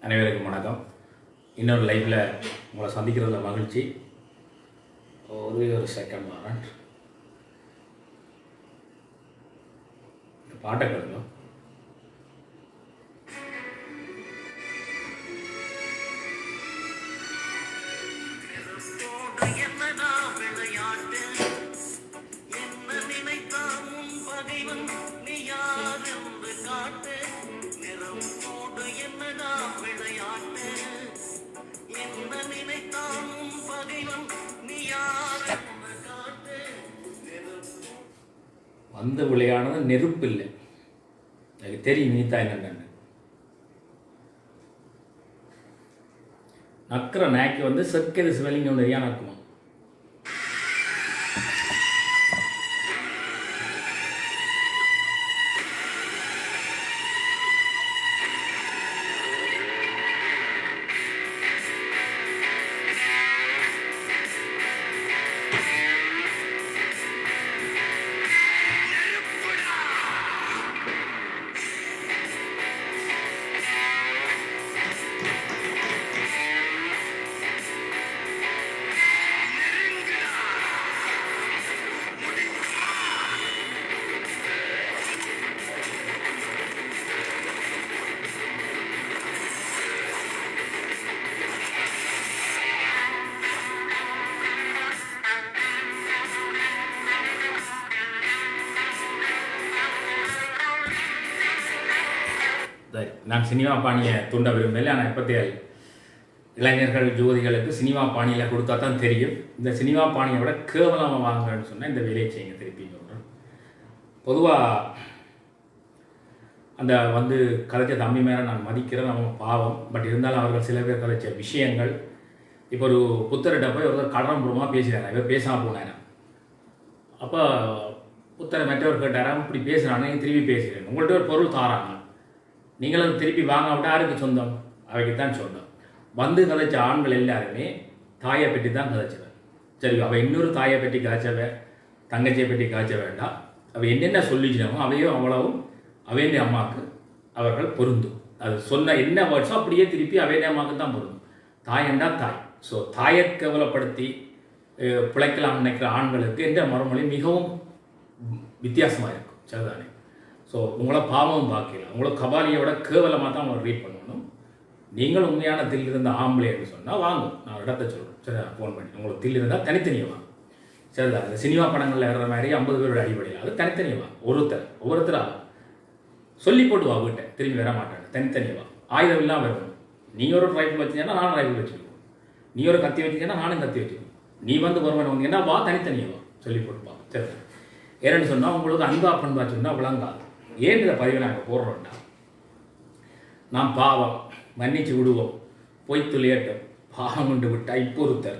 அனைவருக்கும் வணக்கம். இன்னொரு லைஃப்பில் உங்களை சந்திக்கிறதுல மகிழ்ச்சி. ஒரு செகண்ட் வரேன். இந்த பாட்டை கேளுங்க. வந்த விளையானது நெருப்பு இல்லை, எனக்கு தெரியும் நீத்தா என்னன்னு. நக்கிற நாய்க்கு வந்து செக்கது ஸ்மெல்லிங் ஒன்று நிறையா நக்குமா. நான் சினிமா பாணியை தூண்ட விரும்பல. ஆனால் இப்போத்தைய இளைஞர்கள் ஜோதிகளுக்கு சினிமா பாணியில் கொடுத்தா தான் தெரியும். இந்த சினிமா பாணியை விட கேவலமாக வாங்கன்னு சொன்னால் இந்த வேலையை செய்யுங்க. திருப்பி சொல்கிறேன். பொதுவாக அந்த வந்து கதைச்ச தம்பி மேலே நான் மதிக்கிறேன், நம்ம பாவம். பட் இருந்தாலும் அவர்கள் சில பேர் கதைச்ச விஷயங்கள். இப்போ ஒரு புத்தர்கிட்ட போய் ஒருத்தர் கடம்புறமாக பேசுகிறாங்க, இவர் பேசாமல் போனாங்க. அப்போ புத்தரை மற்றவர் கேட்டாராம், இப்படி பேசுகிறானே திருப்பி பேசுகிறேன், உங்கள்கிட்ட ஒரு பொருள் தாராங்க, நீங்களும் திருப்பி வாங்க விட்டு யாருக்கு சொந்தம்? அவைக்கு தான் சொந்தம். வந்து கதைச்ச ஆண்கள் எல்லாருமே தாயை பற்றி தான் கதைச்சவன். சரி, அவள் இன்னொரு தாயை பற்றி காய்ச்சவ, தங்கச்சியை பற்றி காய்ச்ச வேண்டாம். அவள் என்னென்ன சொல்லிச்சினமோ அவையும் அவ்வளவும் அவையண்டி அம்மாவுக்கு அவர்கள் பொருந்தும். அது சொன்ன என்ன வேர்ட்ஸோ அப்படியே திருப்பி அவையண்டி அம்மாவுக்கு தான் பொருந்தும். தாயண்டா தாய். ஸோ தாயை கேவலப்படுத்தி பிழைக்கலாம் நினைக்கிற ஆண்களுக்கு எந்த மறுமொழி மிகவும் வித்தியாசமாக இருக்கும். சரிதானே? ஸோ உங்களை பாவம் பார்க்கலாம், உங்களை கபாலியை விட கேவலமாக தான் உங்களை ரீட் பண்ணணும். நீங்கள் உண்மையான தில் இருந்த ஆம்பளை என்று சொன்னால் வாங்க, நான் இடத்த சொல்கிறேன். சரி, ஃபோன் பண்ணி உங்களுக்கு தில் இருந்தால் தனித்தனியாக வாங்க. சரிதான், இந்த சினிமா படங்களில் வர்ற மாதிரி 50 பேரோட அடிப்படையில் அது தனித்தனியாக வாங்க. ஒவ்வொருத்தராக சொல்லி போட்டு வா, வீட்டை திரும்பி வர மாட்டேன், தனித்தனியாக வா. ஆயுதம் இல்லாமல் வரணும். நீ ஒரு ரைஃபிள் வச்சுங்கன்னா நானும் ரைஃபிள் வச்சுருக்கோம், நீ ஒரு கத்தி வச்சுக்கன்னா நானும் கத்தி வச்சுக்கணும். நீ வந்து ஒருவன் வந்தீங்கன்னா வா, தனித்தனியாக வா, சொல்லி போட்டுப்பா. சரி, ஏன்னு சொன்னால் உங்களுக்கு அன்பா பண்பா சொன்னால் விளங்காது. ஏன் இதை பதிவை நாங்கள் போடுறோம்னா, நாம் பாவம் மன்னிச்சு விடுவோம், பொய் துளையட்டும், பாவம் கொண்டு விட்டால் இப்போ ஒருத்தர்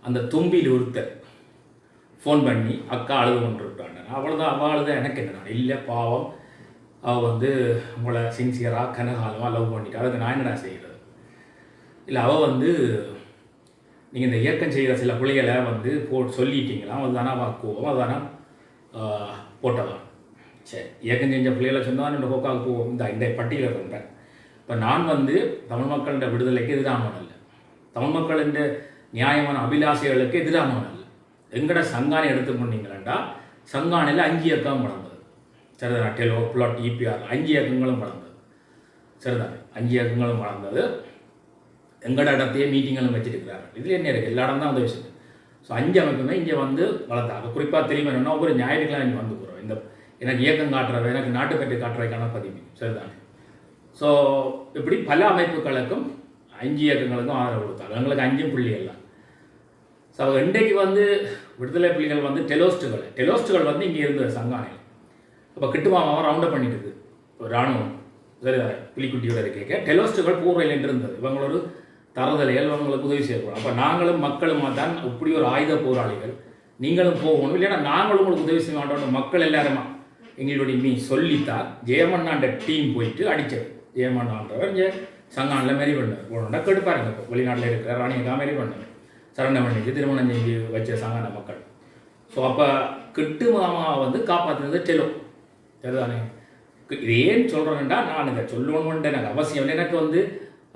அந்த தும்பியில் ஒருத்தர் ஃபோன் பண்ணி அக்கா அழுது கொண்டு இருக்காங்க. அவ்வளோதான், அவள் அழுத எனக்கு என்ன? இல்லை, பாவம் அவள் வந்து உங்களை சின்சியராக கனகாலமாக லவ் பண்ணிட்டா, அதுக்கு நான் என்னடா செய்கிறது? இல்லை, அவள் வந்து நீங்கள் இந்த இயக்கம் செய்கிற சில பிள்ளைகளை வந்து சொல்லிட்டீங்களா, அதுதானே வாக்குவோம், அதுதானே போட்டவா. சரி, இயக்கம் செஞ்ச பிள்ளைகளை சொன்னால் என்னோட கோக்காவுக்கு போவோம். இந்த பட்டியலில் இருந்தேன். இப்போ நான் வந்து தமிழ் மக்களின் விடுதலைக்கு எதிரானவன் அல்ல, தமிழ் மக்களின் நியாயமான அபிலாஷைகளுக்கு எதிரானவன் அல்ல. எங்கட சங்கானை எடுத்துக்கொண்டீங்களா, சங்கானையில் 5 இயக்கம் வளர்ந்தது. சரிதானே? டெலோ, பிளாட், EPR 5 இயக்கங்களும் வளர்ந்தது. சரிதானே? 5 இயக்கங்களும் வளர்ந்தது. எங்கட இடத்தையே மீட்டிங்களும் வச்சுருக்கிறார்கள். இதில் என்ன இருக்குது? எல்லா இடம் தான் உதவி செய்யுது. ஸோ 5 அமைப்புமே இங்கே வந்து வளர்த்தாங்க. குறிப்பாக தெரியுமா என்னன்னா, ஒவ்வொரு ஞாயிற்றுக்கிழமை இங்கே வந்து போகிறோம். இந்த எனக்கு இயக்கம் காட்டுறவை, எனக்கு நாட்டுப்பற்று காட்டுறவைக்கான பதிவு. சரிதானே? ஸோ இப்படி பல அமைப்புகளுக்கும் 5 இயக்கங்களுக்கும் ஆதரவு கொடுத்தாங்க. எங்களுக்கு 5 புள்ளிகள். ஸோ இன்றைக்கு வந்து விடுதலை புலிகள் வந்து டெலோஸ்ட்டுகள் வந்து இங்கே இருந்தது சங்கானையில். அப்போ கிட்டுமாவை ரவுண்டப் பண்ணிட்டு இருக்குது இராணுவம். சரிதானே? புலிக்குட்டியோட கேட்க டெலோஸ்ட்டுகள் பூர்வையில் இருந்தது. இவங்களோட தரதலைகள் இவங்களுக்கு உதவி செய்யப்படும். அப்போ நாங்களும் மக்களும் தான் இப்படி ஒரு ஆயுத போராளிகள், நீங்களும் போகணும், இல்லைன்னா நாங்களும் உங்களுக்கு உதவி செய்ய மாட்டோம். மக்கள் எல்லாருமா எங்களுடைய நீ சொல்லித்தான் ஜெயமண்ணாண்ட டீம் போயிட்டு அடித்தது. ஜெயமண்ணான்றவர் இங்கே சங்கானில் மாரி பண்ணார். போனோம்னா கெடுப்பாருங்க. இப்போ வெளிநாட்டில் இருக்கிற ராணியக்கா மாரி பண்ணார். சரணமணிக்கு திருமணம் செஞ்சு வச்ச சங்கான மக்கள். ஸோ அப்போ கிட்டு மாமாவை வந்து காப்பாற்றினது டெலோ. சரிதானே? இது ஏன் சொல்கிறேன்டா, நான் இதை சொல்லணும்னு எனக்கு அவசியம் இல்லை. எனக்கு வந்து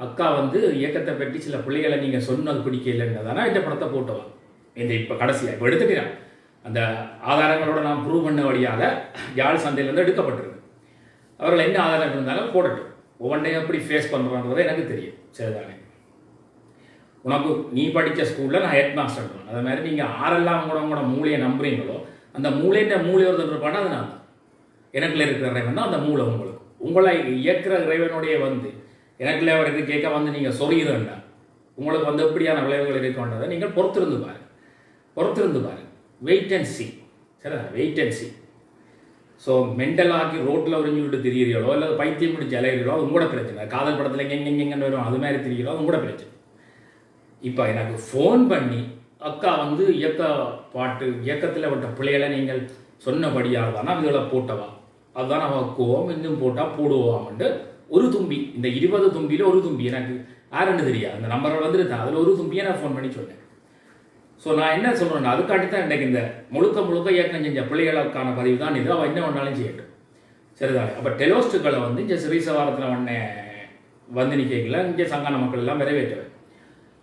அக்கா வந்து இயக்கத்தை பற்றி சில பிள்ளைகளை நீங்கள் சொன்னது பிடிக்கலைன்றதானா இந்த படத்தை போட்டுவான். இந்த இப்போ கடைசியாக இப்போ எடுத்துக்கிறேன் அந்த ஆதாரங்களோட நான் ப்ரூவ் பண்ண வழியாக யாழ் சந்தையிலேருந்து எடுக்கப்பட்டிருக்கு. அவர்கள் என்ன ஆதாரம் இருந்தாலும் போடட்டும். ஒவ்வொன்றையும் எப்படி ஃபேஸ் பண்ணுறான்றதை எனக்கு தெரியும். சரிதானே? உனக்கு நீ படித்த ஸ்கூலில் நான் ஹெட் மாஸ்டர் இருப்பேன். அது மாதிரி நீங்கள் ஆரெல்லாம் உங்களோட மூளையை நம்புறீங்களோ அந்த மூளை ஒருத்தர் இருப்பானா அது நான் தான். எனக்குள்ள இருக்கிற இறைவன் தான் அந்த மூளை. உங்களை இயக்கிற இறைவனுடைய வந்து எனக்குள்ள அவருக்கு கேட்க வந்து நீங்கள் சொறிகிறேன்டா உங்களுக்கு வந்து எப்படியான விளைவுகள் இருக்குன்றதை நீங்கள் பொறுத்திருந்து பாருங்க. Wait and see. சரிதா? Wait and see. ஸோ மென்டலாகி ரோட்டில் உறிஞ்சு விட்டு திரிகிறீங்களோ இல்லை பைத்தியம் பிடிச்சி அலைகிறீங்களோ அது உங்களோட பிரச்சனை. காதல் படத்தில் எங்கெங்கன்னு வரும் அது மாதிரி திரிகிறோம் அது உங்களோட பிரச்சனை. இப்போ எனக்கு ஃபோன் பண்ணி அக்கா வந்து இயக்கத்தில் விட்ட பிள்ளைகளை நீங்கள் சொன்னபடியாக தானே இதுகளை போட்டவா அதுதான் அவன் கோவம் இன்னும் போட்டால் போடுவான்ட்டு ஒரு தும்பி இந்த 20 தும்பியில் ஒரு தும்பி எனக்கு யாருன்னு தெரியாது. அந்த நம்பரை வந்துட்டு அதில் ஒரு தும்பியை நான் ஃபோன் பண்ணி சொன்னேன். ஸோ நான் என்ன சொல்கிறேன்னா அதுக்காட்டி தான் இன்றைக்கு இந்த முழுக்க இயக்கம் செஞ்ச பிள்ளைகளுக்கான பதிவு தான் இது. அவள் என்ன ஒன்றாலும் செய்யட்டும். சரிதானே? அப்போ டெலோஸ்ட்டுகளை வந்து இங்கே சிறீசவாரத்தில் வந்து நிற்கல இங்கே சங்கான மக்கள் எல்லாம் நிறைவேற்றுவேன்.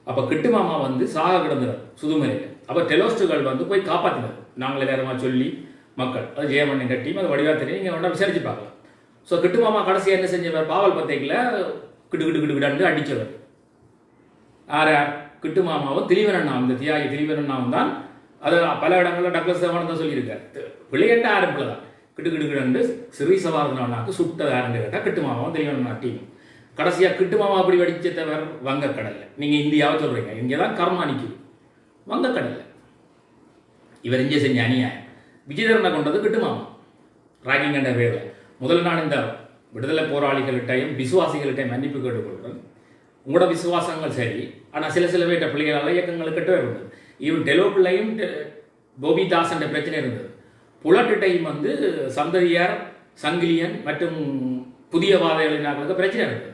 அப்போ கிட்டு மாமா வந்து சாக கிடந்துறார் சுதுமலையில். அப்போ டெலோஸ்ட்டுகள் வந்து போய் காப்பாற்றினார். நாங்களே நேரமாக சொல்லி மக்கள் அது ஜெயமண்ணன் டீம் அது வடிவாக தெரியும். நீங்கள் ஒன்றா விசாரிச்சு பார்க்கலாம். ஸோ கிட்டு மாமா கடைசியாக என்ன செஞ்சவர் பாவல் பத்தைக்கில் கிட்டு அடித்தவர் கிட்டு மாமாவும் திலீவனண்ணாவும் இந்த தியாகி திலீவனண்ணாவும் தான். அது பல இடங்களில் டக்ளஸ் தேவானந்த் தான் சொல்லியிருக்கார். பிள்ளைகட்ட ஆரம்பில் தான் கிட்டு சிறீ சவாரனாக்கு சுட்டது ஆரம்பி கேட்டால் கிட்டு மாமாவும் திலீவனண்ணா டீம். கடைசியாக கிட்டு மாமா அப்படி வடிச்சவர் வங்கக்கடலில். நீங்கள் இந்தியாவை சொல்கிறீங்க இங்கே தான் கர்மா நிற்குது வங்கக்கடலில். இவர் இங்கே செஞ்ச அநியாயம் விஜயதரனை கொண்டது கிட்டு மாமா ராகிங் என்ற பேரில். முதல் நான் இந்த விடுதலை போராளிகள்கிட்டையும் விசுவாசிகள்கிட்டையும் மன்னிப்பு கேட்டுக்கொள்கிறேன். உங்களோட விசுவாசங்கள் சரி, ஆனால் சில பேர்ட்ட பிள்ளைகளால் இயக்கங்களுக்கிட்ட இருந்தது. ஈவன் டெலோ பிள்ளையும் போபி தாசன் பிரச்சனை இருந்தது. புலட்டிட்டையும் வந்து சந்ததியார் சங்கிலியன் மற்றும் புதிய வாதைகளினார்களுக்கு பிரச்சனை இருந்தது.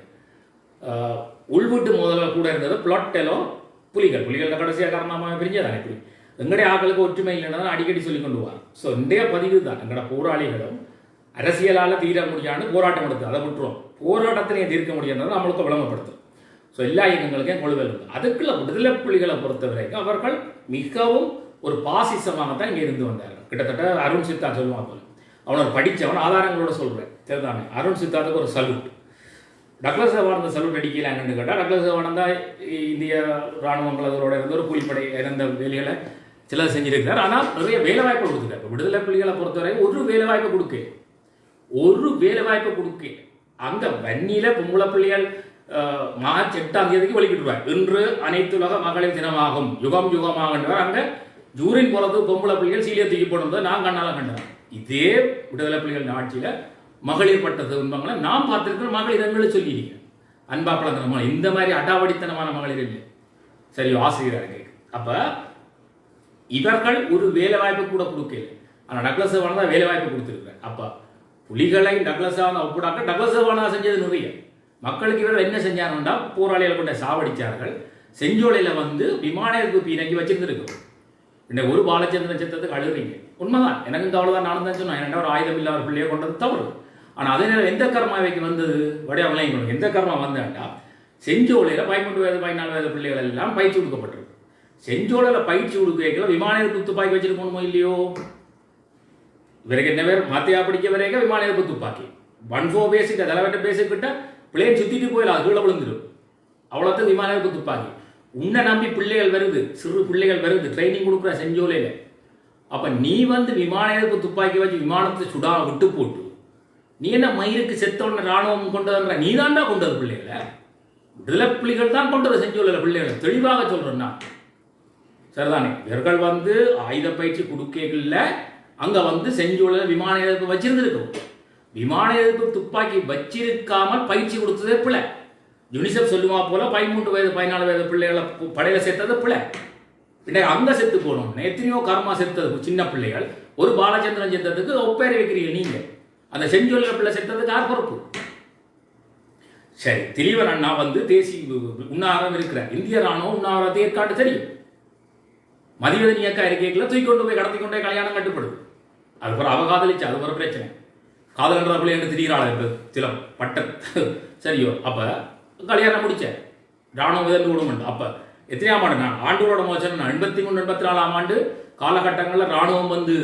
உள்வீட்டு மோதல்கள் கூட இருந்தது. புலட்டெலோ புலிகள் கடைசியாக காரணமாக பிரிஞ்சதானே இப்படி எங்களுடைய ஆக்களுக்கு ஒற்றுமை இல்லைன்னா அடிக்கடி சொல்லி கொண்டு வார். ஸோ இன்றைய பதிவு தான் எங்களோட போராளிகளும் அரசியலால் தீர முடியான்னு போராட்டம் எடுத்து அதை விட்டுருவோம். போராட்டத்தினையே தீர்க்க முடியாதுன்னு நம்மளுக்கு விளம்பரப்படுத்தும். ஸோ எல்லா இயக்கங்களுக்கும் கொள்கை இருக்குது. அதுக்குள்ள விடுதலை புலிகளை பொறுத்த வரைக்கும் அவர்கள் மிகவும் ஒரு பாசிசமாகத்தான் இங்கே இருந்து வந்தார்கள். கிட்டத்தட்ட அருண் சித்தா சொல்லுவான் போல அவனை படித்தவன் ஆதாரங்களோட சொல்கிறேன். சரிதானே? அருண் சித்தாத்துக்கு ஒரு சல்யூட். டக்ளஸ் தேவானந்த சல்யூட் அடிக்கல என்னன்னு கேட்டால் டக்ளஸ் தேவானந்தா இந்திய இராணுவங்கள் அதோட இருந்து ஒரு கூலிப்படை இறந்த வேலைகளை சிலர் செஞ்சிருக்கிறார். ஆனால் நிறைய வேலை வாய்ப்பு கொடுத்துருக்காரு. இப்போ விடுதலை புலிகளை பொறுத்தவரை ஒரு வேலை வாய்ப்பு கொடுக்க அங்கே வன்னியில் பொம்பளை பிள்ளைகள் மார்ச் 8ஆம் தேதிக்கு வெளிக்கிட்டுருவார். இன்று அனைத்துலக மகளிர் தினமாகும் யுகமாக அங்கே ஜூரின் போகிறது பொம்பளை பிள்ளைகள் சீலியை தூக்கி போடுறது நான் கண்ணால் கண்டேன். இதே விடுதலை புலிகள் ஆட்சியில் மகளிர் பட்ட துன்பங்களை நான் பார்த்துருக்கிற மகளிர் எங்களை சொல்லிடுங்க அன்பா பழந்தனமான இந்த மாதிரி அடாவடித்தனமான மகளிர் இல்லை. சரி ஆசிரியராக அப்போ இவர்கள் ஒரு வேலை வாய்ப்பு கூட கொடுக்கல. ஆனால் டக்ளஸ் தேவானந்தா தான் வேலை வாய்ப்பு கொடுத்துருக்குறேன். அப்போ புலிகளை டக்ளஸ் தேவானந்தா ஒப்பிடாக்க டக்ளஸ் தேவானந்தா செஞ்சது நிறைய மக்களுக்கு இவர்கள் என்ன செஞ்சாங்கன்னா போராளிகள் கொண்ட சாவடிச்சார்கள். செஞ்சோலையில் வந்து விமான எதிர்ப்பு இறங்கி வச்சிருந்துருக்கும். இந்த ஒரு பாலச்சந்திரன் சித்தத்துக்கு அழுகிறீங்க உண்மைதான். எனக்கு இந்த அவ்வளோதான் நானும் தான் சொன்னேன். என்னோட ஒரு ஆயுதம் இல்லாத பிள்ளையை கொண்டது தவறு. ஆனால் அதே நேரம் எந்த கர்மாவைக்கு வந்தது வடையாமலையும் எந்த கர்மா வந்தாண்டா செஞ்சோலையில் 13 வயது 14 வயது பிள்ளைகள் எல்லாம் பயிற்சி கொடுக்கப்பட்டிருக்கு. செஞ்சோலையில் பயிற்சி கொடுக்க விமான எதிர்ப்பு துப்பாக்கி வச்சிருக்கணுமோ இல்லையோ? இவருக்கு என்ன பேர் மத்தியா பிடிக்க வரைக்கும் விமான எதிர்ப்பு துப்பாக்கி 14 பேசிட்ட தலைவட்ட பேசிக்கிட்ட பிளேன் சுற்றிட்டு போயிடலாம் அது கீழே விழுந்துடும். அவ்வளோத்துக்கு விமான எதிர்ப்பு துப்பாக்கி. உன்னை நம்பி பிள்ளைகள் வருது சிறு பிள்ளைகள் வருது ட்ரைனிங் கொடுக்குற செஞ்சோலையில். அப்போ நீ வந்து விமான எதிர்ப்பு துப்பாக்கி வச்சு விமானத்தை சுடா விட்டு போட்டு நீ என்ன மயிருக்கு செத்தவன ராணுவம் கொண்டு வர நீ தாண்டா கொண்டு வர பிள்ளைகளை விடுதலை புலிகள் தான் கொண்டு வர செஞ்சோலையில் பிள்ளைகளை தெளிவாக சொல்கிறேன்னா சரிதானே? இவர்கள் வந்து ஆயுத பயிற்சி கொடுக்கல அங்கே வந்து செஞ்சோலையில் விமான எதிர்ப்பு வச்சிருந்துருக்கும். விமான எதிர்ப்பு துப்பாக்கி வச்சிருக்காமல் பயிற்சி கொடுத்ததே பிள்ளை. யூனிசெஃப் சொல்லுவா போல 13 வயது 14 வயது பிள்ளைகளை படையில சேர்த்தது பிள்ளை. பின்ன அங்கே செத்து போகணும். எத்தனையோ கர்மா செத்தது சின்ன பிள்ளைகள். ஒரு பாலச்சந்திரன் செத்ததுக்கு ஒப்பேரை வைக்கிறீங்க நீங்க. அந்த செஞ்சொல்ல பிள்ளை செத்ததுக்கு யார் பொறுப்பு? சரி திலீவன் அண்ணா வந்து தேசிய உண்ணாவிரதம் இருக்கிறார். இந்திய ராணுவம் உண்ணாவிரதத்தை ஏற்காட்டு தெரியும். மதிவதன் இயக்க அறிக்கைகளை தூக்கி கொண்டு போய் கடத்தி கொண்டே கல்யாணம் கட்டுப்படுது. அதுக்கப்புறம் அவ காதலிச்சு அது ஒரு பிரச்சனை. காதலன்ற பிள்ளை என்று திடீராள சில பட்ட சரியோ. அப்போ கல்யாணம் முடித்தேன். ராணுவ விதந்து விடுமெண்டு. அப்போ எத்தனையாம் ஆண்டு நான் ஆண்டோட மோசம் 83 84ஆம் ஆண்டு காலகட்டங்களில் இராணுவம் வந்து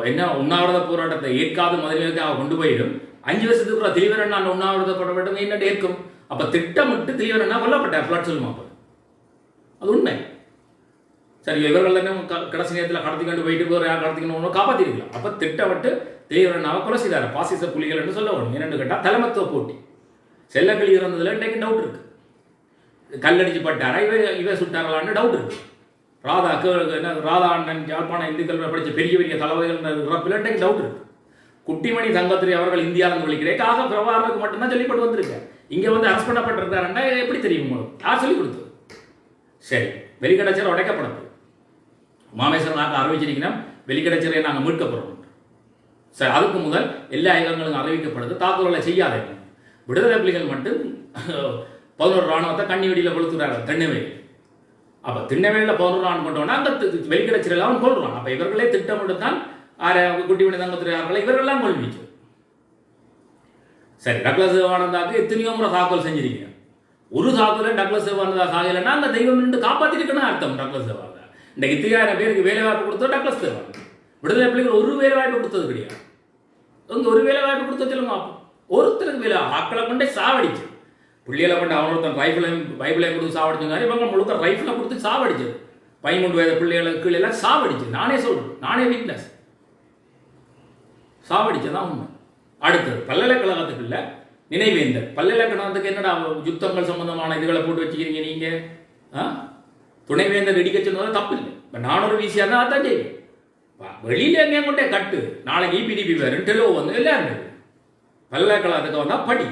என்ன உண்ணாவிரத போராட்டத்தை ஏற்காது மதுரைக்காக கொண்டு போயிடும். 5 வருஷத்துக்குள்ள திலீவரன் நான் உண்ணாவிரத போராட்டம் என்ன ஏற்கும். அப்போ திட்டமிட்டு திலீவரன் கொல்லப்பட்டார். பிளாட் சொல்லுமா அப்போ அது உண்மை. சரி, இவர்கள் தானே கடைசி நேரத்தில் கடத்தி கொண்டு போயிட்டு யார் கடத்திக்கணும் காப்பாற்றிருக்கலாம். அப்போ திட்டமிட்டு திலீவரனாவை கொலை செய்தார். பாசிச புலிகள் என்று சொல்ல வரும். என்னென்னு கேட்டால் தலைமத்துவ போட்டி. செல்லக்கிளி இறந்ததில் இன்றைக்கு டவுட் இருக்கு. கல்லடிச்சு பட்டாரா இவ சுட்டாரலான்னு டவுட் இருக்கு. ராதா அண்ணன் யாழ்ப்பாண இந்து கல்வி படித்த பெரிய பெரிய தலைவர்கள் இறப்பில் இன்றைக்கு டவுட் இருக்கு. குட்டிமணி தங்கத்துறை அவர்கள் இந்தியாவிலிருந்து விழிக்கிறேன் காக பிரபாகருக்கு மட்டும்தான் சொல்லிப்பட்டு வந்திருக்கேன். இங்கே வந்து அரசு பண்ணப்பட்டிருக்காருன்னா எப்படி தெரியும் உங்களுக்கு? யார் சொல்லிக் கொடுத்தது? சரி, வெளிக்கடைச்சர் உடைக்கப்படது. மாமேஸ்வரன் நாங்கள் அறிவிச்சிருக்கணும் வெளிக்கடைச்சரை நாங்கள் மீட்க போகிறோம். சரி, அதுக்கு முதல் எல்லா இயக்கங்களும் அறிவிக்கப்படுது. தாக்குதலை செய்யாத விடுதலை புலிகள் மட்டும் 11 இராணுவத்தை கண்ணி வெடியில் கொளுத்துறாங்க தென்னவேலி. அப்போ திண்ணவேலியில் 11 இராணுவம் கொண்டோன்னா அந்த வெளிக்கடைச்சரில் அவன் கொள்றான். அப்போ இவர்களே திட்டமிட்டு தான் குட்டிமணி தங்கத்துறையார்களை இவர்கள்லாம் கொள்விச்சு. சரி, டக்ளஸ் சிவானந்தாக்கு எத்தனையோ முறை தாக்குதல் செஞ்சிருக்கீங்க. ஒரு தாக்குதல் டக்ளஸ் சிவானந்தா சாகலைன்னா அந்த தெய்வம் நின்று காப்பாற்றிருக்குன்னு அர்த்தம். டக்ளஸ் சிவானந்தா இன்றைக்கு 3000 பேருக்கு வேலை வாய்ப்பு கொடுத்தோம். டக்ளஸ் சிவானந்தா விடுதலை புலிகள் ஒரு வேலை வாய்ப்பு கொடுத்தது கிடையாது. அங்கே ஒரு வேலை வாய்ப்பு கொடுத்த சொல்லுங்க. ஒருத்தருக்கு வேலை ஆக்களை கொண்டே சாவடிச்சு பிள்ளைகளை கொண்டு அவனொருத்தன் பைபிளை கொடுத்து சாவடிச்சாங்க. இவங்க முழுக்க ரைஃபிளை கொடுத்து சாவடிச்சது. 13 வயது பிள்ளைகளுக்கு எல்லாம் சாவடிச்சு. நானே சொல்றேன், நானே வீக்னஸ் சாவடிச்சதான் உண்மை. அடுத்தது பல்கலைக்கழகத்துக்குள்ள நினைவேந்தல். பல்கலைக்கழகத்துக்கு என்னடா யுத்தங்கள் சம்பந்தமான இதுகளை போட்டு வச்சுக்கிறீங்க நீங்க? துணைவேந்தர் இடிக்க சொன்னது தப்பு இல்லை. இப்போ நான் ஒரு வீசியா தான் அதான் செய்வேன். வெளியில எங்கேயும் கொண்டே கட்டு. நாளைக்கு இபிடிபி வேறு டெலோ வந்து எல்லாரும் பல்கலைக்கழகத்துக்கு வந்தா படி.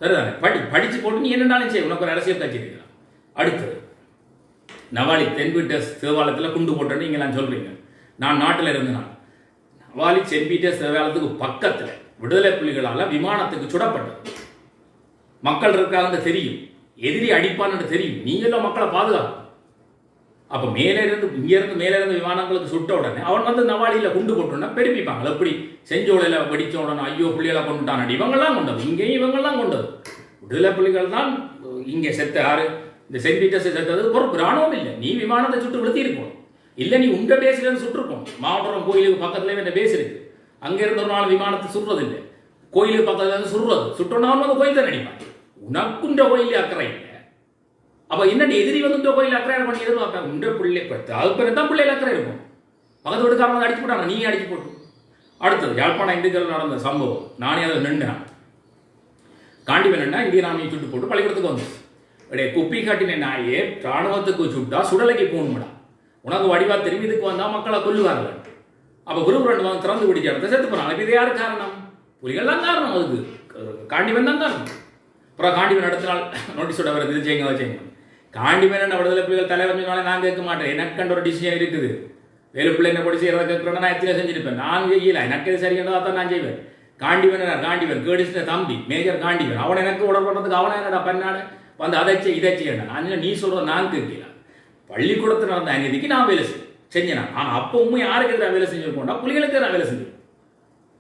சரிதானே? படிச்சு போட்டு நீ என்னன்னாலும் செய்ய. உனக்கு ஒரு அரசியல் கட்சி இருக்கலாம். அடுத்தது நவாலி சென்ட் பீட்டர்ஸ் தேவாலயத்தில் குண்டு போட்டேன்னு நீங்களாம் சொல்றீங்க. நான் நாட்டில் இருந்தேன். நவாலி சென்ட் பீட்டர்ஸ் தேவாலயத்துக்கு பக்கத்தில் விடுதலை புலிகளால் விமானத்துக்கு சுடப்பட்டது. மக்கள் இருக்காங்க தெரியும், எதிரி அடிப்பான்னு தெரியும். நீங்களும் மக்களை பாதுகாக்கும். அப்போ மேலே இருந்து மேலே இருந்து விமானங்களுக்கு சுட்ட உடனே அவன் வந்து நவாலியில் குண்டு போட்டோன்னா பெருப்பிப்பாங்க. எப்படி செஞ்சோலையில் வெடிச்ச உடனே ஐயோ புள்ளிகளை கொண்டுட்டான். இவங்கெல்லாம் கொண்டது, இங்கேயும் இவங்கெல்லாம் கொண்டது. விடுதலை புலிகள் தான் இங்கே செத்த யாரு இந்த சென்ட் பீட்டர்ஸ் செத்தது பொறுப்பு. ராணுவம் இல்லை. நீ விமானத்தை சுட்டு விழுத்தி இருக்கணும். இல்லை நீ உண்ட பேஸ்லேருந்து சுட்டுருக்கணும். மாவட்டம் கோயிலுக்கு பக்கத்துலேயே இந்த பேஸ் இருக்கு. அங்கேருந்து ஒரு நாள் விமானத்தை சுடுறது இல்லை. கோயிலுக்கு பக்கத்துல இருந்து சுடுறது. சுட்டோன்னா அவன் வந்து கோயில் தான் அடிப்பான். உனக்குன்ற கோயிலே அக்கறை இல்லை. அப்போ என்னடி எதிரி வந்து கோயில் அக்கறை பண்ணி எதிர்பார்ப்பாங்க. உண்ட பிள்ளை அதுக்கு தான் பிள்ளைகள் அக்கறை இருக்கும். பக்கத்து வீட்டுக்காரங்க அடிச்சு போட்டாங்க, நீ அடிச்சு போட்டு. அடுத்தது யாழ்ப்பாணம் இந்துக்கள் நடந்த சம்பவம். நானே அதை நின்றேன். காண்டிவன் என்ன இந்திய ராணுவ சுட்டு போட்டு பள்ளிக்கூடத்துக்கு வந்து அப்படியே குப்பி காட்டின நாயே ராணுவத்துக்கு சுட்டா சுடலைக்கு போகணும்டா. உனக்கு வடிவா திரும்பி இதுக்கு வந்தா மக்களை கொல்லுவார்கள். அப்போ குருபுரண்டு வந்து திறந்து பிடிச்ச இடத்த செத்து போறாங்க. இப்போ இது யாரு காரணம்? புலிகள் தான் காரணம். அதுக்கு காண்டிவன் தான் காரணம். அப்புறம் காண்டிவன் அடுத்த நாள் நோட்டீஸோட வருது, இது செய்யுங்க அதை செய்யுங்க. காண்டிவன் விடுதலை புலிகள் தலைவர் சொன்னாலே நான் கேட்க மாட்டேன். எனக்கு கண்ட ஒரு டிசிஷன் இருக்குது. வேலு பிள்ளை என்ன படிச்சு எதை கேட்கறேன்னா நான் எத்தனை செஞ்சிருப்பேன். நான் செய்யல, எனக்கு எது சரியானதா தான் நான் செய்வேன். காண்டிவன் கேடிஸ்ட தம்பி மேஜர் காண்டிவன், அவன் எனக்கு உடல் பண்ணுறதுக்கு அவனை என்னடா பண்ணாடு வந்து அதை இதை செய்யணும். நான் நீ சொல்ற நான் கேட்கல. பள்ளிக்கூடத்தில் நடந்த அநீதிக்கு நான் வேலை செஞ்சேன். ஆனால் அப்போ உண்மை யாருக்கு எதிராக வேலை செஞ்சிருக்கோம்டா? புலிகளுக்கு எதிராக வேலை செஞ்சிருக்கோம்.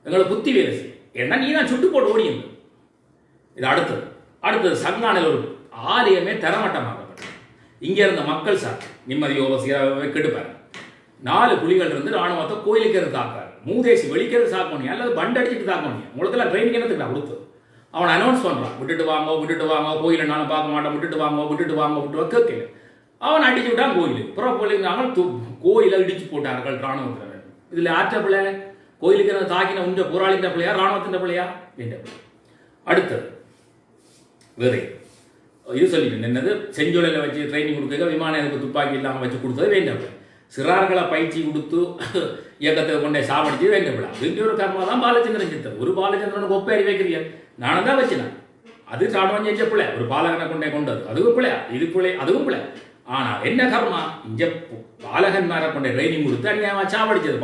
எங்களை புத்தி வேலை செய்யும். ஏன்னா நீ தான் சுட்டு போட்டு ஓடியது. இது அடுத்தது சங்கானில் ஒரு ஆலயமே தரமட்டமாக்கப்பட்டது. இங்கே இருந்த மக்கள் சார் நிம்மதியோக கெடுப்பார். 4 புலிகள் இருந்து ராணுவத்தை கோயிலுக்கு இருந்து தாக்காரு. மூதேசி வெளிக்கிறது சாக்கணும் அல்லது பண்டு அடிச்சுட்டு தாக்கணும். உங்களுக்கெல்லாம் ட்ரைனிங் என்னத்துக்கு நான் கொடுத்தது? அவன் அனௌன்ஸ் பண்ணுறான், விட்டுட்டு வாங்க கோயிலை நானும் பார்க்க மாட்டேன், விட்டுட்டு வாங்க கேட்கல. அவன் அடிச்சு விட்டான் கோயில். புற கோயிலுக்கு கோயிலை இடிச்சு போட்டார்கள் ராணுவத்தினர். இதில் ஆற்ற பிள்ளை கோயிலுக்கு தாக்கின உண்ட போராளித்த பிள்ளையா ராணுவத்தின் பிள்ளையா என்ற. அடுத்தது வேறு இது சொல்லிட்டு என்னது செஞ்சோலையில் வச்சு ட்ரைனிங் கொடுக்க விமானத்துக்கு துப்பாக்கி இல்லாமல் வச்சு கொடுத்தது வேண்டாம். சிறார்களை பயிற்சி கொடுத்து இயக்கத்தை கொண்டே சாவடிச்சு வேண்டப்படா. இதுக்கு ஒரு கர்மா தான் பாலச்சந்திரன் சித்தம். ஒரு பாலச்சந்திரனுக்கு ஒப்பேறி வைக்கிறீங்க, நானும் தான் வச்சுனேன். அது ராணுவம் செஞ்ச பிள்ளை, ஒரு பாலகனை கொண்டது அதுவும் பிள்ளை, இது பிள்ளை அதுவும் பிள்ளை. ஆனால் என்ன கர்மா, இங்கே பாலகன்மாரை கொண்டே ட்ரைனிங் கொடுத்து அநியாயமா சாவடிச்சது.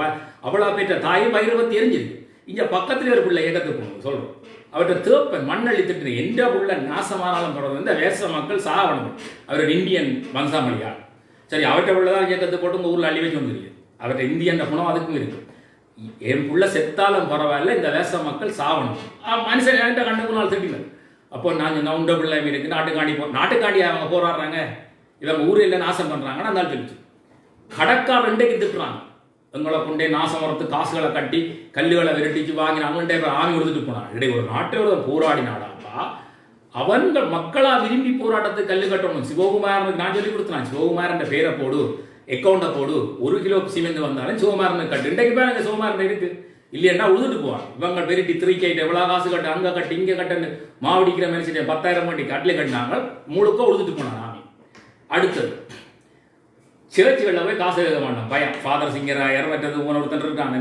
அவ்வளோ பெற்ற தாயும் பயிர்வத்தி எரிஞ்சிருக்கு. இங்கே பக்கத்துல ஒரு பிள்ளை இயக்கத்துக்கு போகணும் சொல்கிறோம். அவர்கிட்ட தேப்பன் மண்ணள்ளி திட்டு எந்த உள்ள நாசமானாலும் தொடர்ந்து இந்த வேச மக்கள் சாவணும். அவர் இந்தியன் வம்சாமொழியா சரி, அவர்கிட்ட உள்ளதான் இயக்கத்தை போட்டு உங்கள் ஊரில் அள்ளி வச்சு வந்துருக்கு. அவர்கிட்ட இந்தியன்ற குணம் அதுக்கும் இருக்கு. என் புள்ள செத்தாலும் பரவாயில்ல, இந்த வேச மக்கள் சாவணும். மனுஷன் என்கிட்ட கண்டு நாள் திட்டினேன். அப்போ நான் உண்ட பிள்ளை இருக்கு, நாட்டுக்காண்டி அவங்க போராடுறாங்க, இவங்க ஊரில் நாசம் பண்ணுறாங்கன்னா அந்த சொல்லிச்சு. கடைக்காரர் இன்றைக்கு திட்டுறாங்க, எங்களை கொண்டே நாசம் வரத்து காசுகளை கட்டி கல்லுகளை விரட்டிச்சு வாங்கி அவங்கள்டே ஆமி கொடுத்துட்டு போனாங்க. இடையே ஒரு நாட்டோட போராடினாடாப்பா, அவன்கள் மக்களாக விரும்பி போராட்டத்துக்கு கல்லு கட்டணும். சிவகுமாரனுக்கு நான் சொல்லி கொடுத்தேன், சிவகுமாரன் பேரை போடு, அக்கௌண்ட்டை போடு, 1 கிலோ சிமெண்ட் வந்தாலும் சிவகுமாரனுக்கு கட்டு. இன்றைக்கு பேர் அங்கே சிவகுமாரன் இருக்கு, இல்லையா உழுதுட்டு போவான். இவங்க பெருட்டி திருக்கைட்டு எவ்வளோ காசு கட்டு, அங்கே கட்டு இங்கே கட்டுன்னு மாவடிக்கிற மாதிரி 10,000 வண்டி கட்டில் கட்டினாங்க, முழுக்க உழுதுட்டு போனான் ஆமி. அடுத்தது சேர்ச்சுகளில் போய் காசு எழுத மாட்டான் பயம். ஃபாதர் சிங்கராயர் மற்றது ஒருத்தன் இருக்கான்,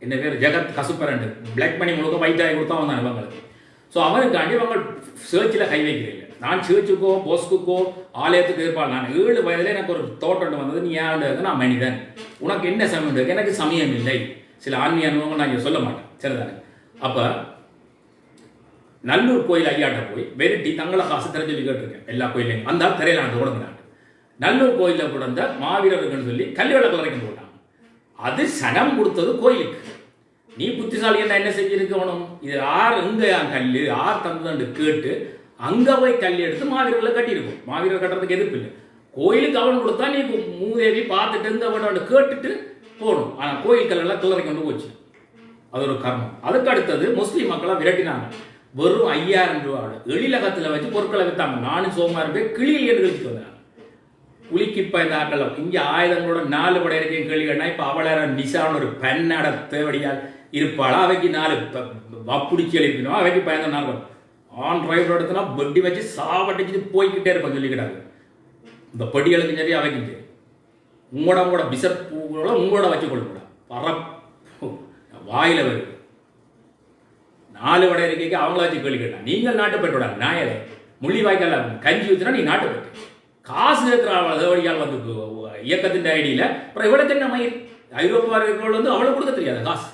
என்ன பேர் ஜெகத் கசுப்பரண்டு, பிளாக் மணி முழுக்க வைத்தாய் கொடுத்தா வந்தான் இவங்களுக்கு. ஸோ அவனுக்காண்டி இவங்க சேர்ச்சில் கை வைக்கிறீங்க. நான் சேர்ச்சுக்கோ போஸ்குக்கோ ஆலயத்துக்கு இருப்பாள். நான் 7 வயதில் எனக்கு ஒரு தோட்டம் வந்தது, நீ ஏன் நான் மனிதன், உனக்கு என்ன சமயம் இருக்கு, எனக்கு சமயம் இல்லை. சில ஆன்மீக அனுபவங்கள் நான் இங்கே சொல்ல மாட்டேன், சரிதானே. அப்போ நல்லூர் கோயில் ஐயாட்ட போய் வெரிட்டி தங்களை காசு திரை சொல்லி கேட்டிருக்கேன். எல்லா கோயிலையும் அந்த திரையிலாண்டு கொடுங்க. நல்லூர் கோயிலில் கொடுத்த மாவீரர்கள்னு சொல்லி கல்வியோட கலரைக்கும் போட்டாங்க. அது சனம் கொடுத்தது கோயிலுக்கு. நீ புத்திசாலி என்ன செஞ்சிருக்கணும், இது ஆறு எங்கே கல் ஆறு தந்துண்டு கேட்டு அங்கே போய் கல் எடுத்து மாவீரர்களை கட்டியிருக்கும். மாவீரர் கட்டுறதுக்கு எதிர்ப்பு இல்லை. கோயிலுக்கு அவன் கொடுத்தா நீ மூதேவி பார்த்துட்டு இந்த அவனோட கேட்டுட்டு போகணும். ஆனால் கோயில் கல்லெல்லாம் கிளறி கொண்டு போச்சு, அது ஒரு கர்மம். அதுக்கு அடுத்தது முஸ்லீம் மக்களை விரட்டினாங்க. வெறும் 5000 ரூபாவோட எழிலகத்தில் வச்சு பொருட்களை விற்றாங்க. நானும் சோமாரி போய் கிளியில் ஏடு கழிச்சுட்டு வந்தாங்க. புலிக்கு இப்போ இந்த ஆட்கள் இங்கே ஆயுதங்களோட 4 படை இருக்கேன் கேள்விகள்னா, இப்போ அவளை நிஷான்னு ஒரு பெண்ணட தேவடியால் இருப்பாளா, அவைக்கு 4 வப்புடிச்சு எழுப்பினோம், அவைக்கு பயந்த 4 ஆன் டிரைவர் எடுத்தனா பெட்டி வச்சு சாவட்டிச்சு போய்கிட்டே இருப்பேன் சொல்லிக்கிறாங்க. இந்த பெடிகளுக்கு சரி அவைக்கும் சரி, உங்களோட பிசப் பூக்களோட உங்களோட வச்சு கொள்ளுங்க பர வாயில வருது. 4 வடை இருக்கைக்கு அவங்கள வச்சு கேள்வி கேட்டான். நீங்கள் நாட்டு பெற்றோட நாயலை முள்ளி வாய்க்கால கஞ்சி ஊற்றினா நீ நாட்டு பெற்று காசு இருக்கிறாள் வந்து இயக்கத்தின் ஐடியில் அப்புறம் இவ்வளோ மயிர் ஐரோப்பா இருக்கிறவள் வந்து அவ்வளோ கொடுக்க தெரியாது காசு.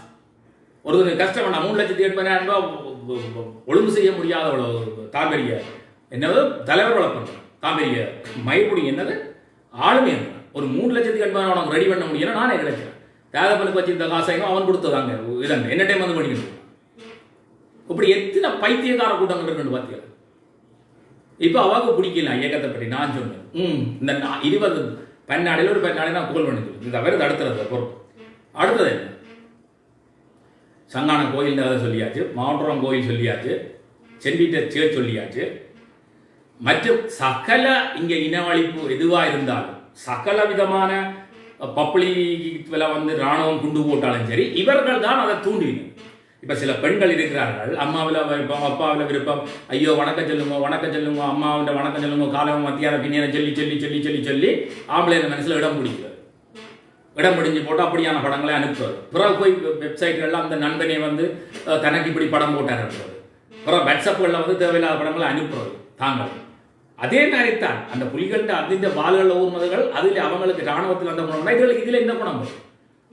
ஒரு கஷ்டம் வேண்டாம், 3,80,000 ரூபாய் ஒழுங்கு செய்ய முடியாத அவ்வளோ தாம்பரிய என்னது தலைவர் வளர்ப்பு தாம்பரிய மயிர்புடி என்னது ஆளுமை என்ன ஒரு 3,80,000 உனக்கு ரெடி பண்ண முடியல. நானே கிடைச்சேன் தேதப்பனுக்கு வச்சு இந்த காசாயும் அவன் கொடுத்ததாங்க இதாங்க என்ன டைம் வந்து பண்ணிக்கணும். இப்படி எத்தனை பைத்தியக்கார கூட்டங்கள் இருக்குன்னு பார்த்தீங்க. இப்போ அவாவுக்கு பிடிக்கல இயக்கத்தை பற்றி நான் சொன்னேன். இந்த 20 பெண்ணாடையில் ஒரு பெண்ணாடை நான் கோல் பண்ணி சொல்லி இது தவிர அடுத்தது பொறுப்பு. அடுத்தது என்ன, சங்கான கோயில் சொல்லியாச்சு, மாவட்டம் கோயில் சொல்லியாச்சு, சென்னிட்ட சேர் சொல்லியாச்சு. மற்றும் சகல இங்கே இனவழிப்பு எதுவாக இருந்தாலும் சகல விதமான பப்ளிக்ல வந்து இராணுவம் குண்டு போட்டாலும் சரி இவர்கள் தான் அதை தூண்டினர். இப்போ சில பெண்கள் இருக்கிறார்கள், அம்மாவில் விருப்பம் அப்பாவில் விருப்பம், ஐயோ வணக்கம் சொல்லுங்க அம்மாவிட்ட வணக்கம் சொல்லுங்க காலம் மத்தியான பின்னேரம் சொல்லி சொல்லி சொல்லி சொல்லி சொல்லி ஆம்பளை மனசில் இடம் பிடிக்கிறது. இடம் பிடிஞ்சு போட்டு அப்படியான படங்களை அனுப்புறது. பிறகு போய் வெப்சைட்கள்லாம் அந்த நண்பனை வந்து தனக்கு இப்படி படம் போட்டார் அனுப்புறது. பிறகு வாட்ஸ்அப்புகளில் வந்து தேவையில்லாத படங்களை அனுப்புறது தாங்கள். அதே மாதிரி தான் அந்த புலிகள்கிட்ட அதிக வாள்களில் ஊர்மதுகள் அதில் அவங்களுக்கு இராணுவத்தில் வந்த குணம்னா இதுகளுக்கு இதில் என்ன குணம் வரும்.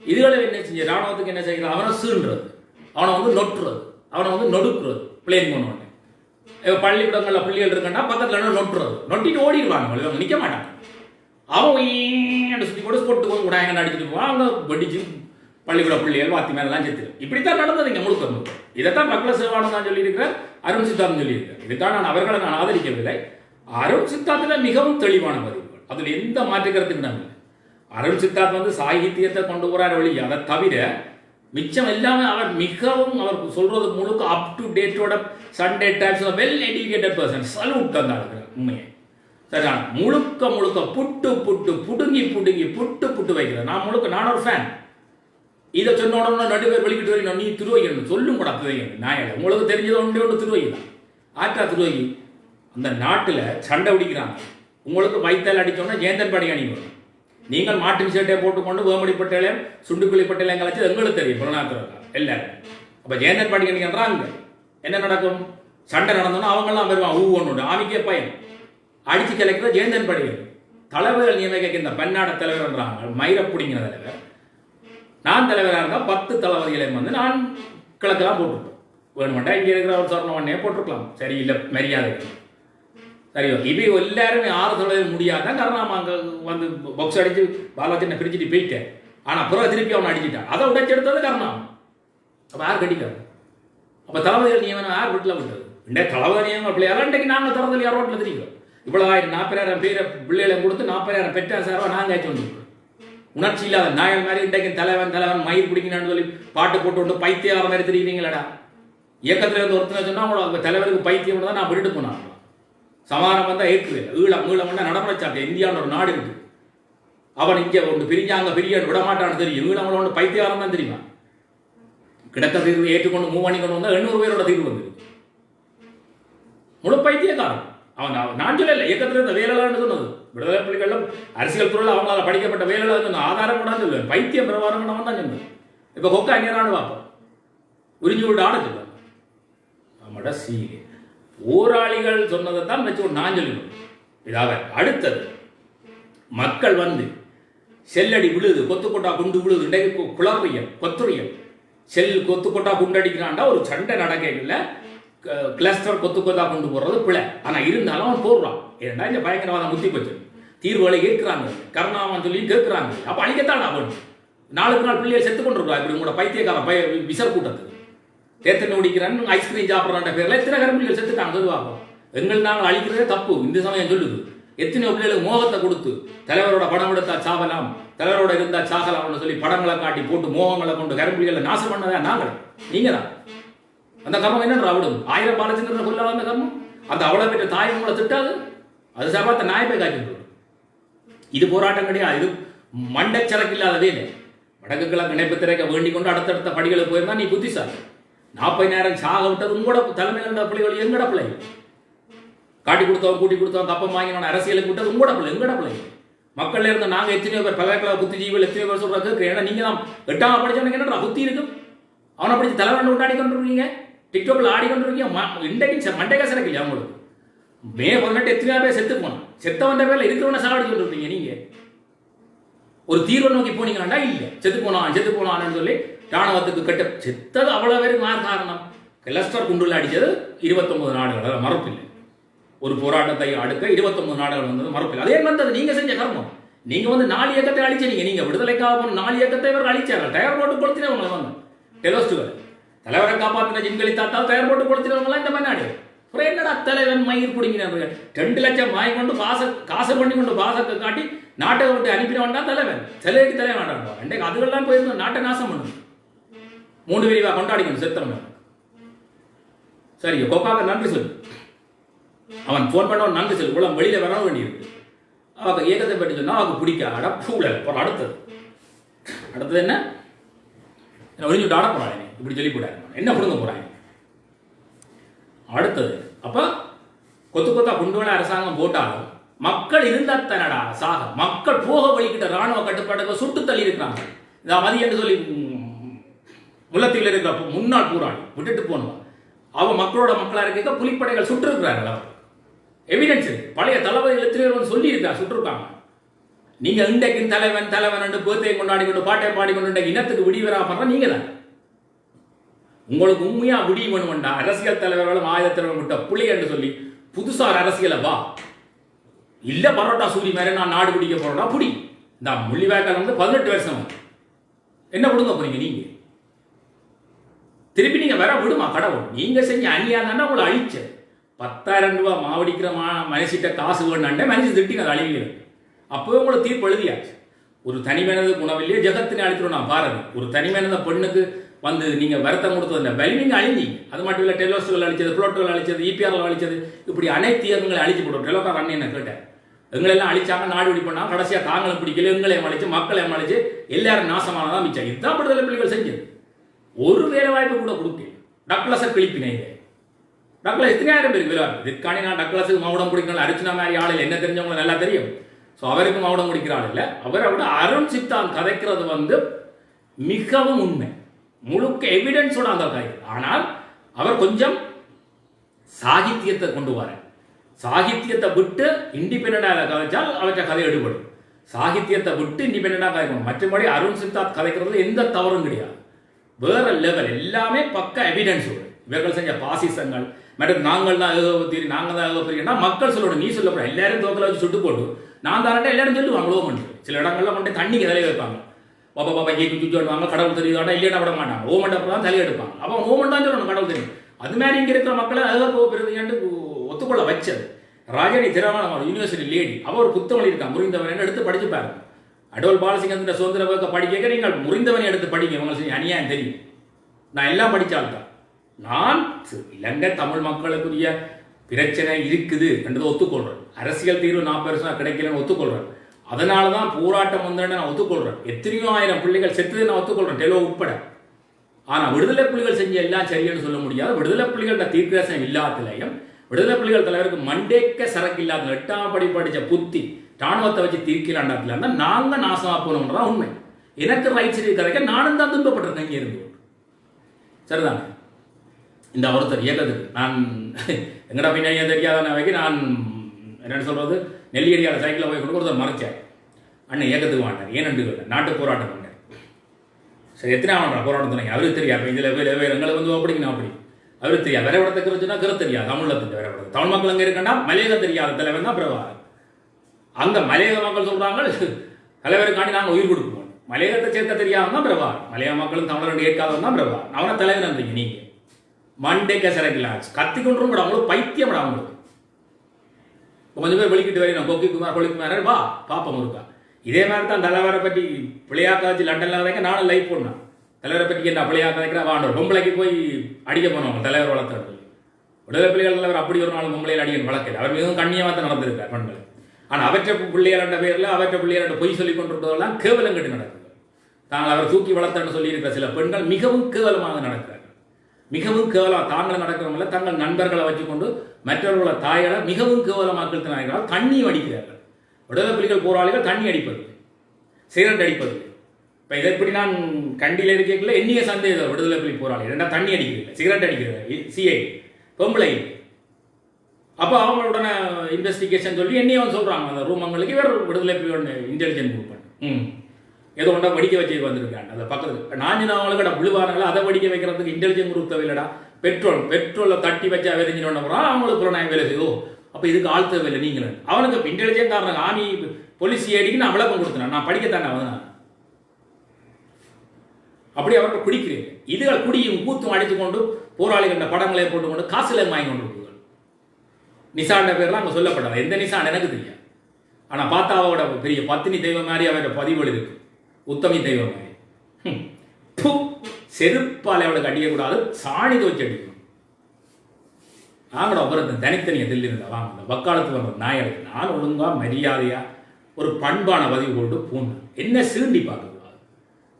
இதுகளை என்ன செஞ்சு இராணுவத்துக்கு என்ன செய்யறது, அவனை சீன்றது, அவனை வந்து நொட்டுறது, அவனை வந்து நொடுக்குறது. பிளேன் பண்ணுவாங்க பள்ளிக்கூடங்களில் பிள்ளைகள் இருக்குன்னா பக்கத்தில் நொட்டுறது, நொட்டிட்டு ஓடிடுவாங்க, இவங்க நிற்க மாட்டாங்க. அவன் சுற்றி கூட ஸ்பொட்டு போய் உடாயங்க அடிச்சுட்டு போவான், அவங்க வெடிச்சு பள்ளிக்கூட பிள்ளைகள் வாத்தி மேலாம் செத்து. இப்படித்தான் நடந்தது இங்கே முழுக்க. இதைத்தான் மக்கள் சேவானம் தான் சொல்லியிருக்கிறேன், அருண் சித்தாந்தம் சொல்லியிருக்கிறேன். இதுதான் நான் அவர்களை நான் ஆதரிக்கவில்லை. அருண் சித்தாந்தில் மிகவும் தெளிவான பதிவுகள், அதில் எந்த மாற்றுக்கிறதுக்கு நம்ம அருண் சித்தார்த் வந்து சாகித்யத்தை கொண்டு போறார் வழி. அதை தவிர மிச்சம் எல்லாமே அவர் மிகவும் அவர் சொல்றது முழுக்க அப் டு டேட்டோட சண்டே டைப்ஸ் வெல் எஜுகேட்டட் பர்சன். சல்யூட் தான் இருக்கிற உண்மையை சரியா முழுக்க முழுக்க புட்டு புட்டு புடுங்கி புடுங்கி புட்டு புட்டு வைக்கிறேன். நான் முழுக்க நான் ஒரு ஃபேன். இதை சொன்ன உடனே நடுவர் வெளிக்கிட்டு வரணும், நீ திருவைக்கணும் சொல்லும் கூட திருவைக்கணும். நான் உங்களுக்கு தெரிஞ்சது ஒன்று திருவைக்கலாம். ஆற்றா திருவைக்கு அந்த நாட்டில் சண்டை பிடிக்கிறாங்க. உங்களுக்கு வைத்தால் அடித்தோன்னா ஜேந்தன் படி அணிக்கணும். நீங்கள் மாட்டு சட்டை போட்டுக்கொண்டு வேமடி பட்டையிலையும் சுண்டுக்குழி பட்டையிலையும் கழிச்சு எங்களுக்கு தெரியும் புலனாத்திரக்கா எல்லாரும். அப்போ ஜேந்தன் படி அணிக்கிறாங்க. என்ன நடக்கும், சண்டை நடந்தோன்னா அவங்கெல்லாம் வருவான் ஒன்று ஆமிக்கே பயம் அடித்து கிளைக்கிற ஜேந்தன் படி தலைவர்கள் நியமிக்க இந்த பன்னாட தலைவர்ன்றாங்க. மயிரப்பிடிங்கிற தலைவர் நான் தலைவராக இருந்தால் 10 தளபதிகளையும் வந்து நான் கிழக்கெல்லாம் போட்டுருப்பேன். வேணுமெண்டா இங்கே இருக்கிற ஒரு சொர்ணவனையே போட்டிருக்கலாம். சரி இல்லை மரியாதை சரியோ. இப்போ எல்லாருமே 6 தலைவர் முடியாதான் காரணம் அங்கே வந்து பாக்ஸ் அடித்து பாலாஜனை பிரிச்சுட்டு போயிட்டேன். ஆனால் பிறகு திருப்பி அவனை அடிச்சிட்டான். அதை உடைச்செடுத்தது கருணாமன். அப்போ யார் கட்டிக்காரு? அப்போ தளபதிகள் நியமனம் யார் வீட்டில் விட்டது? இன்றைய தளபதி நியமனம் பிள்ளையாரா இன்றைக்கு நாங்கள் திறந்தல் யார் ரோட்டில் தெரியும். இவ்வளோ 40,000 பேரை பிள்ளைகளை கொடுத்து 40,000 பெற்றார் சார்பாக நாங்கள் ஆச்சு வந்துருக்கோம். உணர்ச்சி இல்லாத நாயல் மாதிரி இன்றைக்கு தலைவன் மயிர் பிடிக்கணும்னு சொல்லி பாட்டு போட்டு கொண்டு பைத்தியம் மாதிரி தெரியுறீங்களடா. இயக்கத்தில் இருந்து ஒருத்தனை சொன்னால் அவங்களோட தலைவருக்கு பைத்தியம் தான் நான் விட்டுட்டு போனாங்க. சமாதானம் வந்தால் ஏற்குது. ஈழம்னா நடைமுறைச்சாட்டு. இந்தியாவில் ஒரு நாடு இருக்கு. அவன் இங்கே ஒன்று பிரிஞ்சு அங்கே பிரிய விடமாட்டான்னு தெரியும். ஈழம் ஒன்று பைத்தியாரம் தான் தெரியுமா? கிடக்க தீர்வு ஏற்றுக்கொண்டு மூவ் பண்ணி கொண்டு வந்தால் 800 பேரோட தீர்வு வந்து முழு பைத்தியக்காரன் அவன். நான் சொல்லல இயக்கத்தில் இருந்த வேலைன்னு சொன்னது. விடுதலை புலிகளும் அரசியல் துறையில் அவங்களால படிக்கப்பட்ட வேலை ஆதாரம் கூட சொல்லுவேன். பைத்தியம் பிரபாரம் தான் சொன்னேன். இப்போ கொக்கா அந்நியரானு பார்ப்போம். உறிஞ்சி விட்டு ஆட சொல்லுவாங்க. நம்மட சீனி போராளிகள் சொன்னதை தான் வச்சு நான் சொல்லணும். இதாக அடுத்தது மக்கள் வந்து செல்லடி விழுது, கொத்து கொட்டா குண்டு விழுது. இன்றைக்கு குளறியல் கொத்துறியல் செல் கொத்து கொட்டா குண்டு அடிக்கிறான்டா ஒரு சண்டை நடக்கல. கிளஸ்டர் கொத்து கொத்தா கொண்டு போடுறது பிள்ளை. ஆனால் இருந்தாலும் அவன் போடுறான். ஏன்னா இந்த பயங்கரவாதம் முத்தி போச்சு. தீர்வுகளை கேட்கிறாங்க. கருணாமன் சொல்லி கேட்கிறாங்க. அப்போ அழிக்கத்தான் அவன் நாளுக்கு நாள் பிள்ளைகள் செத்து கொண்டிருக்கா. இப்படி உங்களோட பைத்தியக்கார விசர் கூட்டத்துக்கு தேர்தல் முடிக்கிறான் ஐஸ்கிரீம் சாப்பிட்றான்ற பேரில் எத்தனை கரும்பிள்ளைகள் செத்துட்டாங்க சொல்லுவாங்க. எங்கள் நாங்கள் அழிக்கிறதே தப்பு. இந்த சமயம் சொல்லுது. எத்தனையோ பிள்ளைகளுக்கு மோகத்தை கொடுத்து தலைவரோட படம் எடுத்தா சாவலாம், தலைவரோட இருந்தா சாகலாம்னு சொல்லி படங்களை காட்டி போட்டு மோகங்களை கொண்டு கரும்பிள்ளைகளை நாசம் பண்ணதான் நாங்கள். நீங்க தான் அந்த கர்மம் என்ன விடும். 1000 பாலச்சந்திரனை கொல்லாத அந்த கர்மம். அந்த அவ்வளோ பெற்ற தாய் உங்களை திட்டாது. அது சார்பாக நாயப்பை காய்ச்சி. இது போராட்டம் கிடையாது. இது மண்டச்சரக்கு இல்லாத வேலை. வடக்கு கிழக்கு இணைப்பு திரைக்க வேண்டிக் கொண்டு அடுத்தடுத்த படிகளுக்கு போயிருந்தா நீ புத்திசாலி. 40 நேரம் சாக விட்டது உங்களோட தலைமையில் பிள்ளைகள் எங்கட பிள்ளைகள். காட்டி கொடுத்தவன் கூட்டி கொடுத்தவன் கப்பம் வாங்கினவன் அரசியலுக்கு விட்டது உங்களோட பிள்ளை எங்கட பிள்ளைகள். மக்கள் இருந்த நாங்கள் எத்தனையோ பேர் பல்கலைக்கழக புத்திஜீவிகள் எத்தனையோ பேர் சொல்றாங்க. ஏன்னா நீங்க தான் 8ஆம் படிச்சவனுக்கு என்னடா புத்தி இருக்கும். அவனை படிச்சு தலைவன் கொண்டாடி கொண்டிருக்கீங்க. டிக்டாக்ல ஆடிக்கொண்டிருக்கீங்க. இன்றைக்கு மண்டைக்கா சிறக்கு இல்லையா உங்களுக்கு? மே 18 எத்தனையோ பேர் செத்து போனான். செத்தவன் பேர்ல இருக்கிறவன சாவடி சொல்லிருக்கீங்க. நீங்க ஒரு தீர்வை நோக்கி போனீங்கன்னா இல்லை செத்து போனான்னு சொல்லி ராணுவத்துக்கு கட்ட செத்தது அவ்வளவு பேருக்கு மாறு காரணம். கிளஸ்டர் குண்டுல அடிச்சது 29 நாடுகள் மறுப்பில்லை. ஒரு போராட்டத்தை அடுக்க 29 நாடுகள் வந்தது மறுப்பில்லை. அதே வந்தது நீங்க செஞ்ச கர்மம். நீங்க வந்து 4 இயக்கத்தை அழிச்சீங்க. நீங்க விடுதலைக்காக போன 4 இயக்கத்தை இவர்கள் அழிச்சார்கள். டயர் போட்டு கொடுத்தினவங்க வந்து டெலோஸ்டுகள் தலைவரை காப்பாற்றின ஜின்களி தாத்தா டயர் போட்டு கொடுத்தினவங்களாம் இந்த மாதிரி நாடு. அப்புறம் என்னடா தலைவன் மயிர் பிடிங்கினார்கள். 2 லட்சம் வாங்கி கொண்டு காசு பண்ணி கொண்டு பாசத்தை காட்டி நாட்டை விட்டு அனுப்பினவன் தலைவன். சிலைக்கு தலைவன் வேண்டாம். அன்றைக்கு அதுகள்லாம் போயிருந்தோம். நாட்டை நாசம் பண்ணும். 3 விரிவா கொண்டாடிக்கணும் செத்தவன். சரி கொக்காக நன்றி சொல்லு. அவன் போன் பண்ணவன் நன்றி சொல்லு. இவ்வளவு வெளியில வர வேண்டியிருக்கு. அவங்க ஏகத்தை பற்றி சொன்னா அவங்க பிடிக்க அடப்பூல. அடுத்தது என்ன ஒழிஞ்சுட்டு ஆட போறாங்க. இப்படி சொல்லி போடாங்க. என்ன கொடுங்க போறாங்க அடுத்தது. அப்ப கொத்தா குண்டுகளை அரசாங்கம் போட்டாலும் மக்கள் இருந்தா தனடா சாக. மக்கள் போக வழிகிட்ட ராணுவ கட்டுப்பாடுகளை சுட்டு தள்ளி இருக்கிறாங்க. மதி என்று சொல்லி முல்லத்தில் இருக்கிற முன்னாள் போராளி விட்டுட்டு போனோம். அவன் மக்களோட மக்களா இருக்க புலிப்படைகள் சுட்டு இருக்கிறார்கள். அவர் எவிடன்ஸ் இருக்கு. பழைய தளபதிகள் சொல்லி இருக்கா சுட்டிருக்காங்க. நீங்க இன்றைக்கு தலைவன் பேர்த்தையும் கொண்டாடி கொண்டு பாட்டை பாடிக்கொண்டு இனத்துக்கு விடிவரா பண்ற நீங்க தான். உங்களுக்கு உண்மையா விடி வேணும்டா அரசியல் தலைவர்களும் ஆயுதத்தினரும் விட்ட புலி என்று சொல்லி புதுசார் அரசியலை வா. இல்ல பரோட்டா சூரி மாதிரி நான் நாடு பிடிக்க போறோம்னா புடி. இந்த முள்ளிவாய்க்கால் வந்து 18 வருஷம் என்ன விடுங்க போறீங்க நீங்க. திருப்பி நீங்க வர விடுமா கடவுள். நீங்க செஞ்ச அநியாயம் உங்களை அழிச்ச 10,000 ரூபாய் மாவடிக்கிற மனுஷிட்ட காசு வேணும்னே மனுஷன் திட்டிங்க அதை அழிவுகள். அப்பவே உங்களுக்கு தீர்ப்பு எழுதியாச்சு. ஒரு தனிமனித குணவில்லையே ஜெகத்தினை அழிக்கிறோம். நான் பாரதி ஒரு தனிமனித பெண்ணுக்கு வந்து நீங்க வருத்தம் கொடுத்தது வலி நீங்க அழிஞ்சிங்க. அது மட்டும் இல்லை டெலோஸ்டுகள் அழிச்சது, புளோட்டுகள் அழிச்சது, இபிஆர்கள் அழிச்சது, இப்படி அனைத்து இயக்கங்களை அழிச்சு போட்டோம். டெலோக்கார் அண்ணன் என்ன கேட்டேன். எங்களெல்லாம் அழிச்சாங்க, நாடு இப்படி பண்ணா, கடைசியாக தாங்களும் பிடிக்கல, எங்களையும் அழிச்சு மக்களையும் அழிச்சு எல்லாரும் நாசமானதான் மிச்சம். இதுதான் விடுதலை புலிகள் செஞ்சது. ஒரு வேலை வாய்ப்பு கூட கொடுக்கல. டக்ளஸை கிளிப்பினேன். டக்ளஸ் எத்தனாயிரம் பேருக்கு விழா. இதுக்காண்டி நான் டக்ளஸுக்கு மவுடம் பிடிக்கணும். அர்ச்சனா மாதிரி ஆள் என்ன தெரிஞ்சவங்களுக்கு நல்லா தெரியும். ஸோ அவருக்கு மவுடம் பிடிக்கிற ஆள் இல்லை. அவரை விட அருண் சித்தான் கதைக்கிறது வந்து மிகவும் உண்மை. முழுக்க எவிடன்ஸோட அந்த கதை. ஆனால் அவர் கொஞ்சம் சாகித்யத்தை கொண்டு வர. சாகித்யத்தை விட்டு இண்டிபெண்டாக கதைச்சால் அவற்றை கதை எடுபடும். சாகித்யத்தை விட்டு இண்டிபெண்டாக கதைக்கணும். மற்றபடி அருண் சித்தார்த் கதைக்கிறதுல எந்த தவறும் கிடையாது. வேற லெவல். எல்லாமே பக்க எவிடன்ஸ். இவர்கள் செஞ்ச பாசிசங்கள் மற்றும் நாங்கள் தான் ஏகோபத்திரி, நாங்கள் தான் ஏகோபத்திரின்னா மக்கள் சொல்லணும். நீ சொல்லப்பட எல்லாரும் தோக்கலை வச்சு சுட்டு போட்டு நான் தானே எல்லாரும் சொல்லுவாங்க. சில இடங்கள்ல கொண்டு தண்ணிக்கு தலையை வைப்பாங்க. பாப்பா பாப்பா கேட்டு சுச்சுவாங்க கடவுள் தெரியுதாடா இல்லையா விட மாட்டாங்க ஓமண்ட் அப்புறம் தான் தலையெடுப்பாங்க அப்போ ஓமண்ட் தான் சொல்லணும் கடவுள் தெரியும் அது மாதிரி இங்கே இருக்கிற மக்களை அழகாக பெருதுன்னு ஒத்துக்கொள்ள வச்சது ராஜாணி திரவான யூனிவர்சிட்டி லேடி அவர் ஒரு புத்தகம் இருக்கான் முறிந்தவன் எடுத்து படிச்சு பாருங்க அடோல் பாலசிங்க சுதந்திர வகுக்க படிக்க நீங்கள் முறிந்தவனை எடுத்து படிங்க உங்களுக்கு அநியாயம் தெரியும் நான் எல்லாம் படித்தால்தான் நான் இலங்கை தமிழ் மக்களுக்குரிய பிரச்சனை இருக்குது என்றதை ஒத்துக்கொள்றேன் அரசியல் தீர்வு 40% கிடைக்கலன்னு ஒத்துக்கொள்றேன் அதனால தான் போராட்டம் வந்தேன்னு நான் ஒத்துக்கொள்றேன் எத்தனையோ ஆயிரம் பிள்ளைகள் செத்துது நான் ஒத்துக்கொள்றேன் டெலோ உட்பட ஆனால் விடுதலை புலிகள் செஞ்ச எல்லாம் சரின்னு சொல்ல முடியாது விடுதலை புலிகளோட தீர்க்கதரிசனம் இல்லாதலையும் விடுதலை புலிகள் தலைவருக்கு மண்டேக்க சரக்கு இல்லாத 8ஆம் படி படித்த புத்தி ராணுவத்தை வச்சு தீர்க்கலாண்டாத்துல இருந்தால் நாங்கள் நாசமாக போனோம்ன்றதான் உண்மை எனக்கு ரைட்ஸ் இருக்கிறதுக்கு நானும் தான் துன்பப்பட்டிருக்கேன் இங்கே இருந்து சரிதானே இந்த ஒருத்தர் இயக்கத்துக்கு நான் எங்கடா பின்னாடியே தெரியாத வைக்க நான் என்னென்னு சொல்கிறது நெல்லியடியால் சைக்கிளில் போய் கொண்டு ஒருத்தர் மறைச்சார் அண்ணன் இயக்கத்துக்கு வாண்டார் ஏன்னு கேட்டேன் நாட்டு போராட்டம் பண்ணார் சரி எத்தனை ஆகணும் போராட்டம் சொன்னீங்க அவருக்கு தெரியாது இதில் வேறு எங்களை வந்து அப்படிங்கண்ணா அப்படி அவருக்கு தெரியாது விரைவிடத்தை கருத்துனா கருத்து தெரியாது தமிழத்தில் விரைவிடத்தை தமிழ் மக்கள் அங்கே இருக்கா மலையகம் தெரியாத தலைவர் தான் பிரபாகர் அந்த மலையக மக்கள் சொல்கிறாங்க தலைவருக்காண்டி நாங்கள் உயிர் கொடுப்போம் மலையகத்தை சேர்க்க தெரியாமல் தான் பிரபாகர் மலையக மக்களும் தமிழர்கள் ஏற்காதவன் தான் பிரபாகர் அவனை தலைவர் இருந்தீங்க நீங்கள் மண்டேக்க சரக்கில்லாச்சு கத்தி கொண்டு கூட அவங்களுக்கு பைத்தியம் அவங்களுக்கு கொஞ்சம் பேர் வெளிக்கிட்டு வரணும் கொக்கிக்குமார் கொலிக்குமார் வா பாப்பம் இருக்கா இதே மாதிரி தான் தலைவரை பற்றி பிள்ளையாக்க வச்சு லண்டனில் வைக்க நானும் லைவ் பண்ணேன் தலைவரை பற்றி என்ன பிள்ளையாக்க வைக்கிற வாண்டோர் பொம்பளைக்கு போய் அடிக்க போனவங்க தலைவர் வளர்த்துறது விடுதலை புலிகள் தலைவர் அப்படி ஒரு நாள் பொம்பளையில் அடிக்க வளர்க்கல அவர் மிகவும் கண்ணியமாக தான் நடந்திருக்கார் பெண்கள் ஆனால் அவற்றை பிள்ளையாண்ட பேரில் அவற்றை பிள்ளையாண்ட பொய் சொல்லி கொண்டிருப்பதெல்லாம் கேவலம் கட்டு நடக்குது தாங்கள் அவர் தூக்கி வளர்த்தன்னு சொல்லியிருக்கிற சில பெண்கள் மிகவும் கேவலமாக நடக்கிறார்கள் மிகவும் கேவலம் தாங்கள் நடக்கிறவங்கள தங்கள் நண்பர்களை வச்சுக்கொண்டு மற்றவர்களோட தாய்களை மிகவும் கேவலமாக்கள் தண்ணி அடிக்கிறார்கள் விடுதலை புலிகள் போராளிகள் தண்ணி அடிப்பதில்லை சிகரெட் அடிப்பதில்லை இப்போ இதை எப்படி நான் கண்டியில் இருக்கல என்னைய சந்தேகம் விடுதலை புலி போராளி ரெண்டா தண்ணி அடிக்கிறது சிகரெட் அடிக்கிறது சிஐ பொம்பளை அப்போ அவங்களோட இன்வெஸ்டிகேஷன் சொல்லி என்னையும் சொல்கிறாங்க அந்த ரூமங்களுக்கு வேறு விடுதலை புலியோட இன்டெலிஜென்ஸ் குரூப் ஏதோ ஒன்றா படிக்க வச்சு வந்திருக்காங்க அந்த பக்கத்துக்கு அவங்களுக்கு விழுவாங்களா அதை படிக்க வைக்கிறதுக்கு இன்டெலிஜென்ஸ் குரூப் தேவையில்லடா பெட்ரோலை தட்டி வச்சா வெறிஞ்சினோன்னா அவங்களுக்கு புலனாய் வேலை செய்யும் அப்போ இதுக்கு ஆள் தேவையில்லை நீங்களும் அவனுக்கு இன்டெலிஜென்ட் காரணம் ஆமி போலீஸ் ஏடிக்கு நான் விளக்கம் கொடுத்தேன் நான் படிக்கத்தானே அவன் அப்படி அவர்கள் குடிக்கிறேன் இதுகள் குடியும் கூத்தும் அடித்துக்கொண்டு போராளிகள் படங்களை போட்டுக்கொண்டு காசுல வாங்கி கொண்டு இருக்குங்கள் நிசாண்ட பேர்லாம் அங்கே சொல்லப்படாது எந்த நிசான் எனக்கு தெரியாது ஆனால் பார்த்தா அவரோட பெரிய பத்தினி தெய்வம் மாதிரி அவரோட பதிவுகள் இருக்கு உத்தமி தெய்வம் மாதிரி செருப்பால் அவளுக்கு அடிக்கக்கூடாது சாணி துவச்சி அடிக்கணும் நாங்களோட அப்புறம் தனித்தனியை தெல்லிருந்தா வாங்க அந்த வக்காலத்து வந்த நாயருக்கு நான் ஒழுங்காக மரியாதையாக ஒரு பண்பான பதிவு கொண்டு பூண்டேன் என்ன சீண்டி பார்க்கக்கூடாது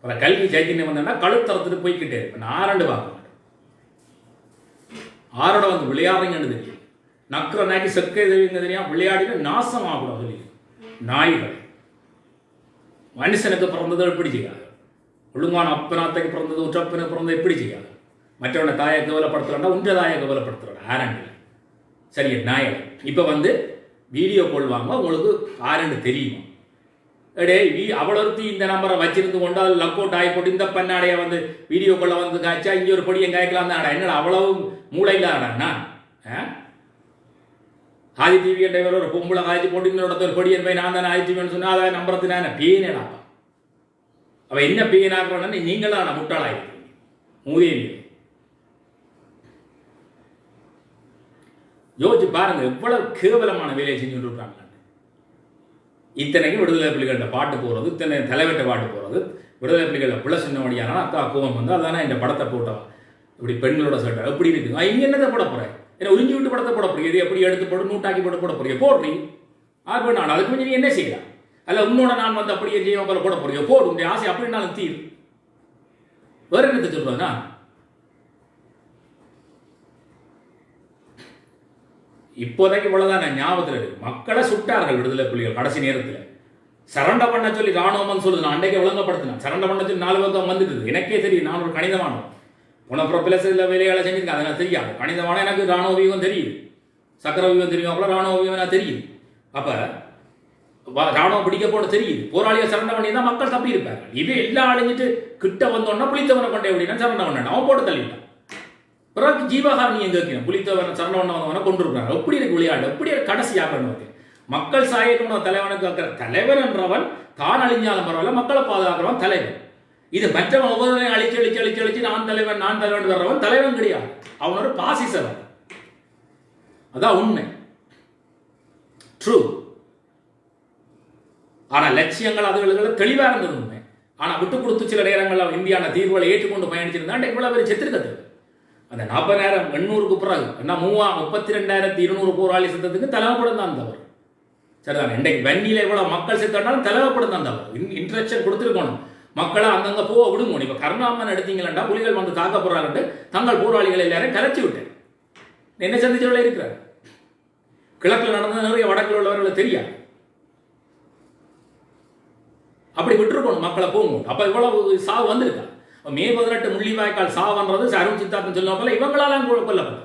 பல கல்வி சைத்தன்யம் வந்தேன்னா கழுத்தரத்துட்டு போய்கிட்டே இருப்பேன் நான் ஆரண்டு பார்க்க மாட்டேன் ஆரோட வந்து விளையாடுறீங்கன்னு தெரியும் நக்கிற நாய்க்கு செக்கை தெரியுங்க தெரியும் விளையாடிட்டு நாசமாகக்கூடாது சொல்லி நாய்கள் மனுஷனுக்கு பிறந்தது எப்படி செய்யாது ஒழுங்கான அப்பனாத்தைக்கு பிறந்தது உற்றப்பனை பிறந்தது எப்படி செய்யாது மற்றவனை தாயை கவலைப்படுத்துறா உன்ற தாயை கவலைப்படுத்துறா ஆரண்டில் சரி நாயல் இப்போ வந்து வீடியோ கால் வாங்க உங்களுக்கு ஆரண்டு தெரியுமா டே அவ்வளோத்தி இந்த நம்பரை வச்சிருந்து கொண்டு அது லக் அவுட் ஆகி போட்டு இந்த பண்ணாடைய வந்து வீடியோ காலில் வந்து காய்ச்சா இங்கே ஒரு பொடியை காய்க்கலாம் தான் என்னடா அவ்வளவு மூளை இல்லாடா ஆதி டிவி என்ற ஒரு பொம்பளை காய்ச்சி போட்டு இன்னொரு ஒரு பொடியன் போய் நான் தானே ஆதி டிவின்னு சொன்னால் அதை நம்புறது நான் பேனேடாப்பா அவள் என்ன பேனாக்குறோன்னு நீங்களும் நான் முட்டாளாயிருக்கீங்க மூதியில் யோசிச்சு பாருங்க எவ்வளவு கேவலமான வேலையை செஞ்சுட்டு இருக்காங்க இத்தனைக்கும் விடுதலை புலிகள்கிட்ட பாட்டு போகிறது இத்தனை தலைவர்கிட்ட பாட்டு போகிறது விடுதலை புலிகளில் பிள்ளை சின்ன வழியான அக்கா கோவம் வந்து அதானே இந்த படத்தை போட்டவன் இப்படி பெண்களோட சட்டை எப்படி இருக்குது இங்கே என்னதை போட போகிறேன் ஏன்னா உறிஞ்சி விட்டு படத்தை போட போறீங்க இது எப்படி எடுத்து போட்டு நூட்டாக்கி போட்டு போட போறீங்க போடுறீங்க ஆறு பண்ண நான் அதுக்கு கொஞ்சம் நீ என்ன செய்யலாம் அல்ல உன்னோட நான் வந்து அப்படியே செய்ய போட போறீங்க போடு உங்க ஆசை அப்படின்னாலும் தீர் வேற என்னத்தை சொல்றேன்னா இப்போதைக்கு இவ்வளவுதான் நான் ஞாபகத்தில் இருக்கு மக்களை சுட்டார்கள் விடுதலை புலிகள் கடைசி நேரத்தில் சரண்டை பண்ண சொல்லி ராணுவம் சொல்லுது நான் அன்றைக்கு விளங்கப்படுத்தினேன் சரண்டை பண்ண சொல்லி 4 பக்கம் வந்துட்டு எனக்கே தெரியும் நான் ஒரு கணிதமானோம் புனப்புறப்பில் சில வேலைகளை செஞ்சிருக்கேன் அதை நான் தெரியாது கணிதமான எனக்கு ராணுவ வியூகம் தெரியுது சக்கர வியூகம் தெரியும் அப்புறம் ராணுவ வியூகம் நான் தெரியுது அப்போ ராணுவம் பிடிக்க போட தெரியுது போராளியை சரண்டை பண்ணி தான் மக்கள் தப்பி இருப்பாங்க இது எல்லாம் அழிஞ்சிட்டு கிட்ட வந்தோன்னா புளித்தவனை கொண்டே அப்படின்னா சரண்டை பண்ண அவன் போட்டு தள்ளிட்டான் பிறகு ஜீவகாரணியம் கேட்கிறேன் புளித்தவனை சரண்டை பண்ண வந்தவனை கொண்டு இருக்காங்க எப்படி இருக்கு விளையாடு எப்படி கடைசி ஆகணும் மக்கள் சாயக்கணும் தலைவனுக்கு தலைவர் என்றவன் தான் அழிஞ்சாலும் பரவாயில்ல, மக்களை பாதுகாக்கிறவன் தலைவன். இது மற்றவன் ஒவ்வொருவரையும் அழிச்சு அழிச்சு அழிச்சு அழிச்சு நான் தலைவன் வர்றவன் தலைவன் கிடையாது. அவன் ஒரு பாசிசவன். அதான் உண்மை, ட்ரூ. ஆனா லட்சியங்கள் அதுகளுக்கு தெளிவா இருந்தது உண்மை. ஆனா விட்டு கொடுத்து சில நேரங்கள் இந்தியான தீர்வுகளை ஏற்றுக்கொண்டு பயணிச்சிருந்தா இவ்வளவு பேர் செத்துருக்கிறது. அந்த 40,800க்கு பிறகு என்ன 32,200 போராளி செத்ததுக்கு தலைவப்படம் தான் தவறு. சரிதான். இன்றைக்கு வன்னியில இவ்வளவு மக்கள் செத்தாலும் தலைவப்படம் தான் தவறு. இன்ட்ரக்ஷன் கொடுத்துருக்கணும், மக்களை அங்கங்க போக விடுங்க. இப்ப கருணாமன் எடுத்தீங்களா, புலிகள் வந்து தாக்க போறாங்க, தங்கள் போராளிகளை எல்லாரும் கலைச்சி விட்டேன். என்ன சந்திச்சவள இருக்கிறார். கிழக்கில் நடந்த நிறைய வடக்கில் உள்ளவர்களை தெரியாது. அப்படி விட்டுருக்கணும், மக்களை போகணும். அப்ப இவ்வளவு சாவு வந்திருக்கா. மே 18 முள்ளிவாய்க்கால் சாவுன்றது அருண் சித்தார்த்தன் சொல்ல போல இவங்களாலாம் கொல்லப்பட்டது.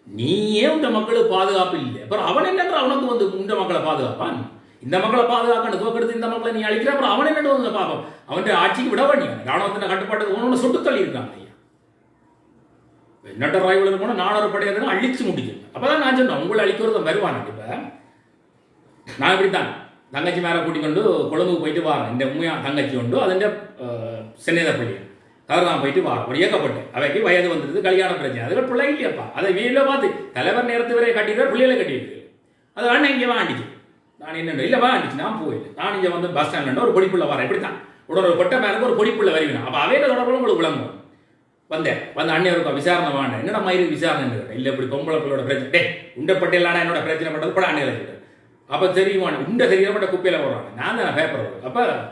நீயே இந்த மக்களுக்கு பாதுகாப்பு இல்லை, அப்புறம் அவன் என்னன்ற அவனுக்கு வந்து இந்த மக்களை பாதுகாப்பான். இந்த மக்களை பாதுகாக்க தோக்கெடுத்து இந்த மக்களை நீ அழிக்கிற, அப்புறம் அவன் என்ன வந்து பார்ப்போம். அவன் ஆட்சிக்கு விட வேண்டிய ராணுவத்தின் கட்டுப்பாட்டுக்கு ஒன்று சுட்டு தள்ளி இருக்காங்க. என்னட்ட ராய்வுல போனால் 400 படையை அழிச்சு முடிச்சு. அப்பதான் நான் சொன்னேன், உங்களை அழிக்கிறது வருவான். இப்ப நான் இப்படித்தான் தங்கச்சி மேலே கூட்டிக் கொண்டு கொழும்புக்கு போயிட்டு வாரேன். இந்த உண்மையா தங்கச்சி உண்டு, அதிൻ്റെ சென்னைதப்பள்ளி கருதான் போயிட்டு வாரம். ஒரு இயக்கப்பட்டேன். அவைக்கு வயது வந்துடுது, கல்யாண பிரச்சனை. அதில் பிள்ளை இல்லையப்பா. அதை வீட்டில் பார்த்து தலைவர் நேரத்து வரை கட்டிடுவார், பிள்ளைகளை கட்டிட்டு அது அண்ணன் இங்கே வாண்டிச்சு. நான் என்ன இல்லை வாண்டிச்சு, நான் போயிட்டு நான் இங்கே வந்து பஸ் ஸ்டாண்ட்ல ஒரு பொடிப்புள்ள வரேன். இப்படித்தான் உடனே ஒரு கொட்டை மேலே ஒரு பொடிப்புள்ள வருவேன். அப்போ அவையில தொடர்பு உங்களுக்கு விளங்கும். வந்தேன் வந்து அண்ணன் இருக்கும் விசாரணை வாண்டேன். என்னடா மயிறு விசாரணை இல்லை, இப்படி பொம்பளை பிள்ளையோட பிரச்சனை. டே உண்டப்பட்டியலான என்னோட பிரச்சனை பட்டது பட அண்ணன் கிட்ட. அப்போ தெரியுமா உண்ட தெரியப்பட்ட குப்பையில் போடுறாங்க. நான் தான் பேப்பர் வரும்.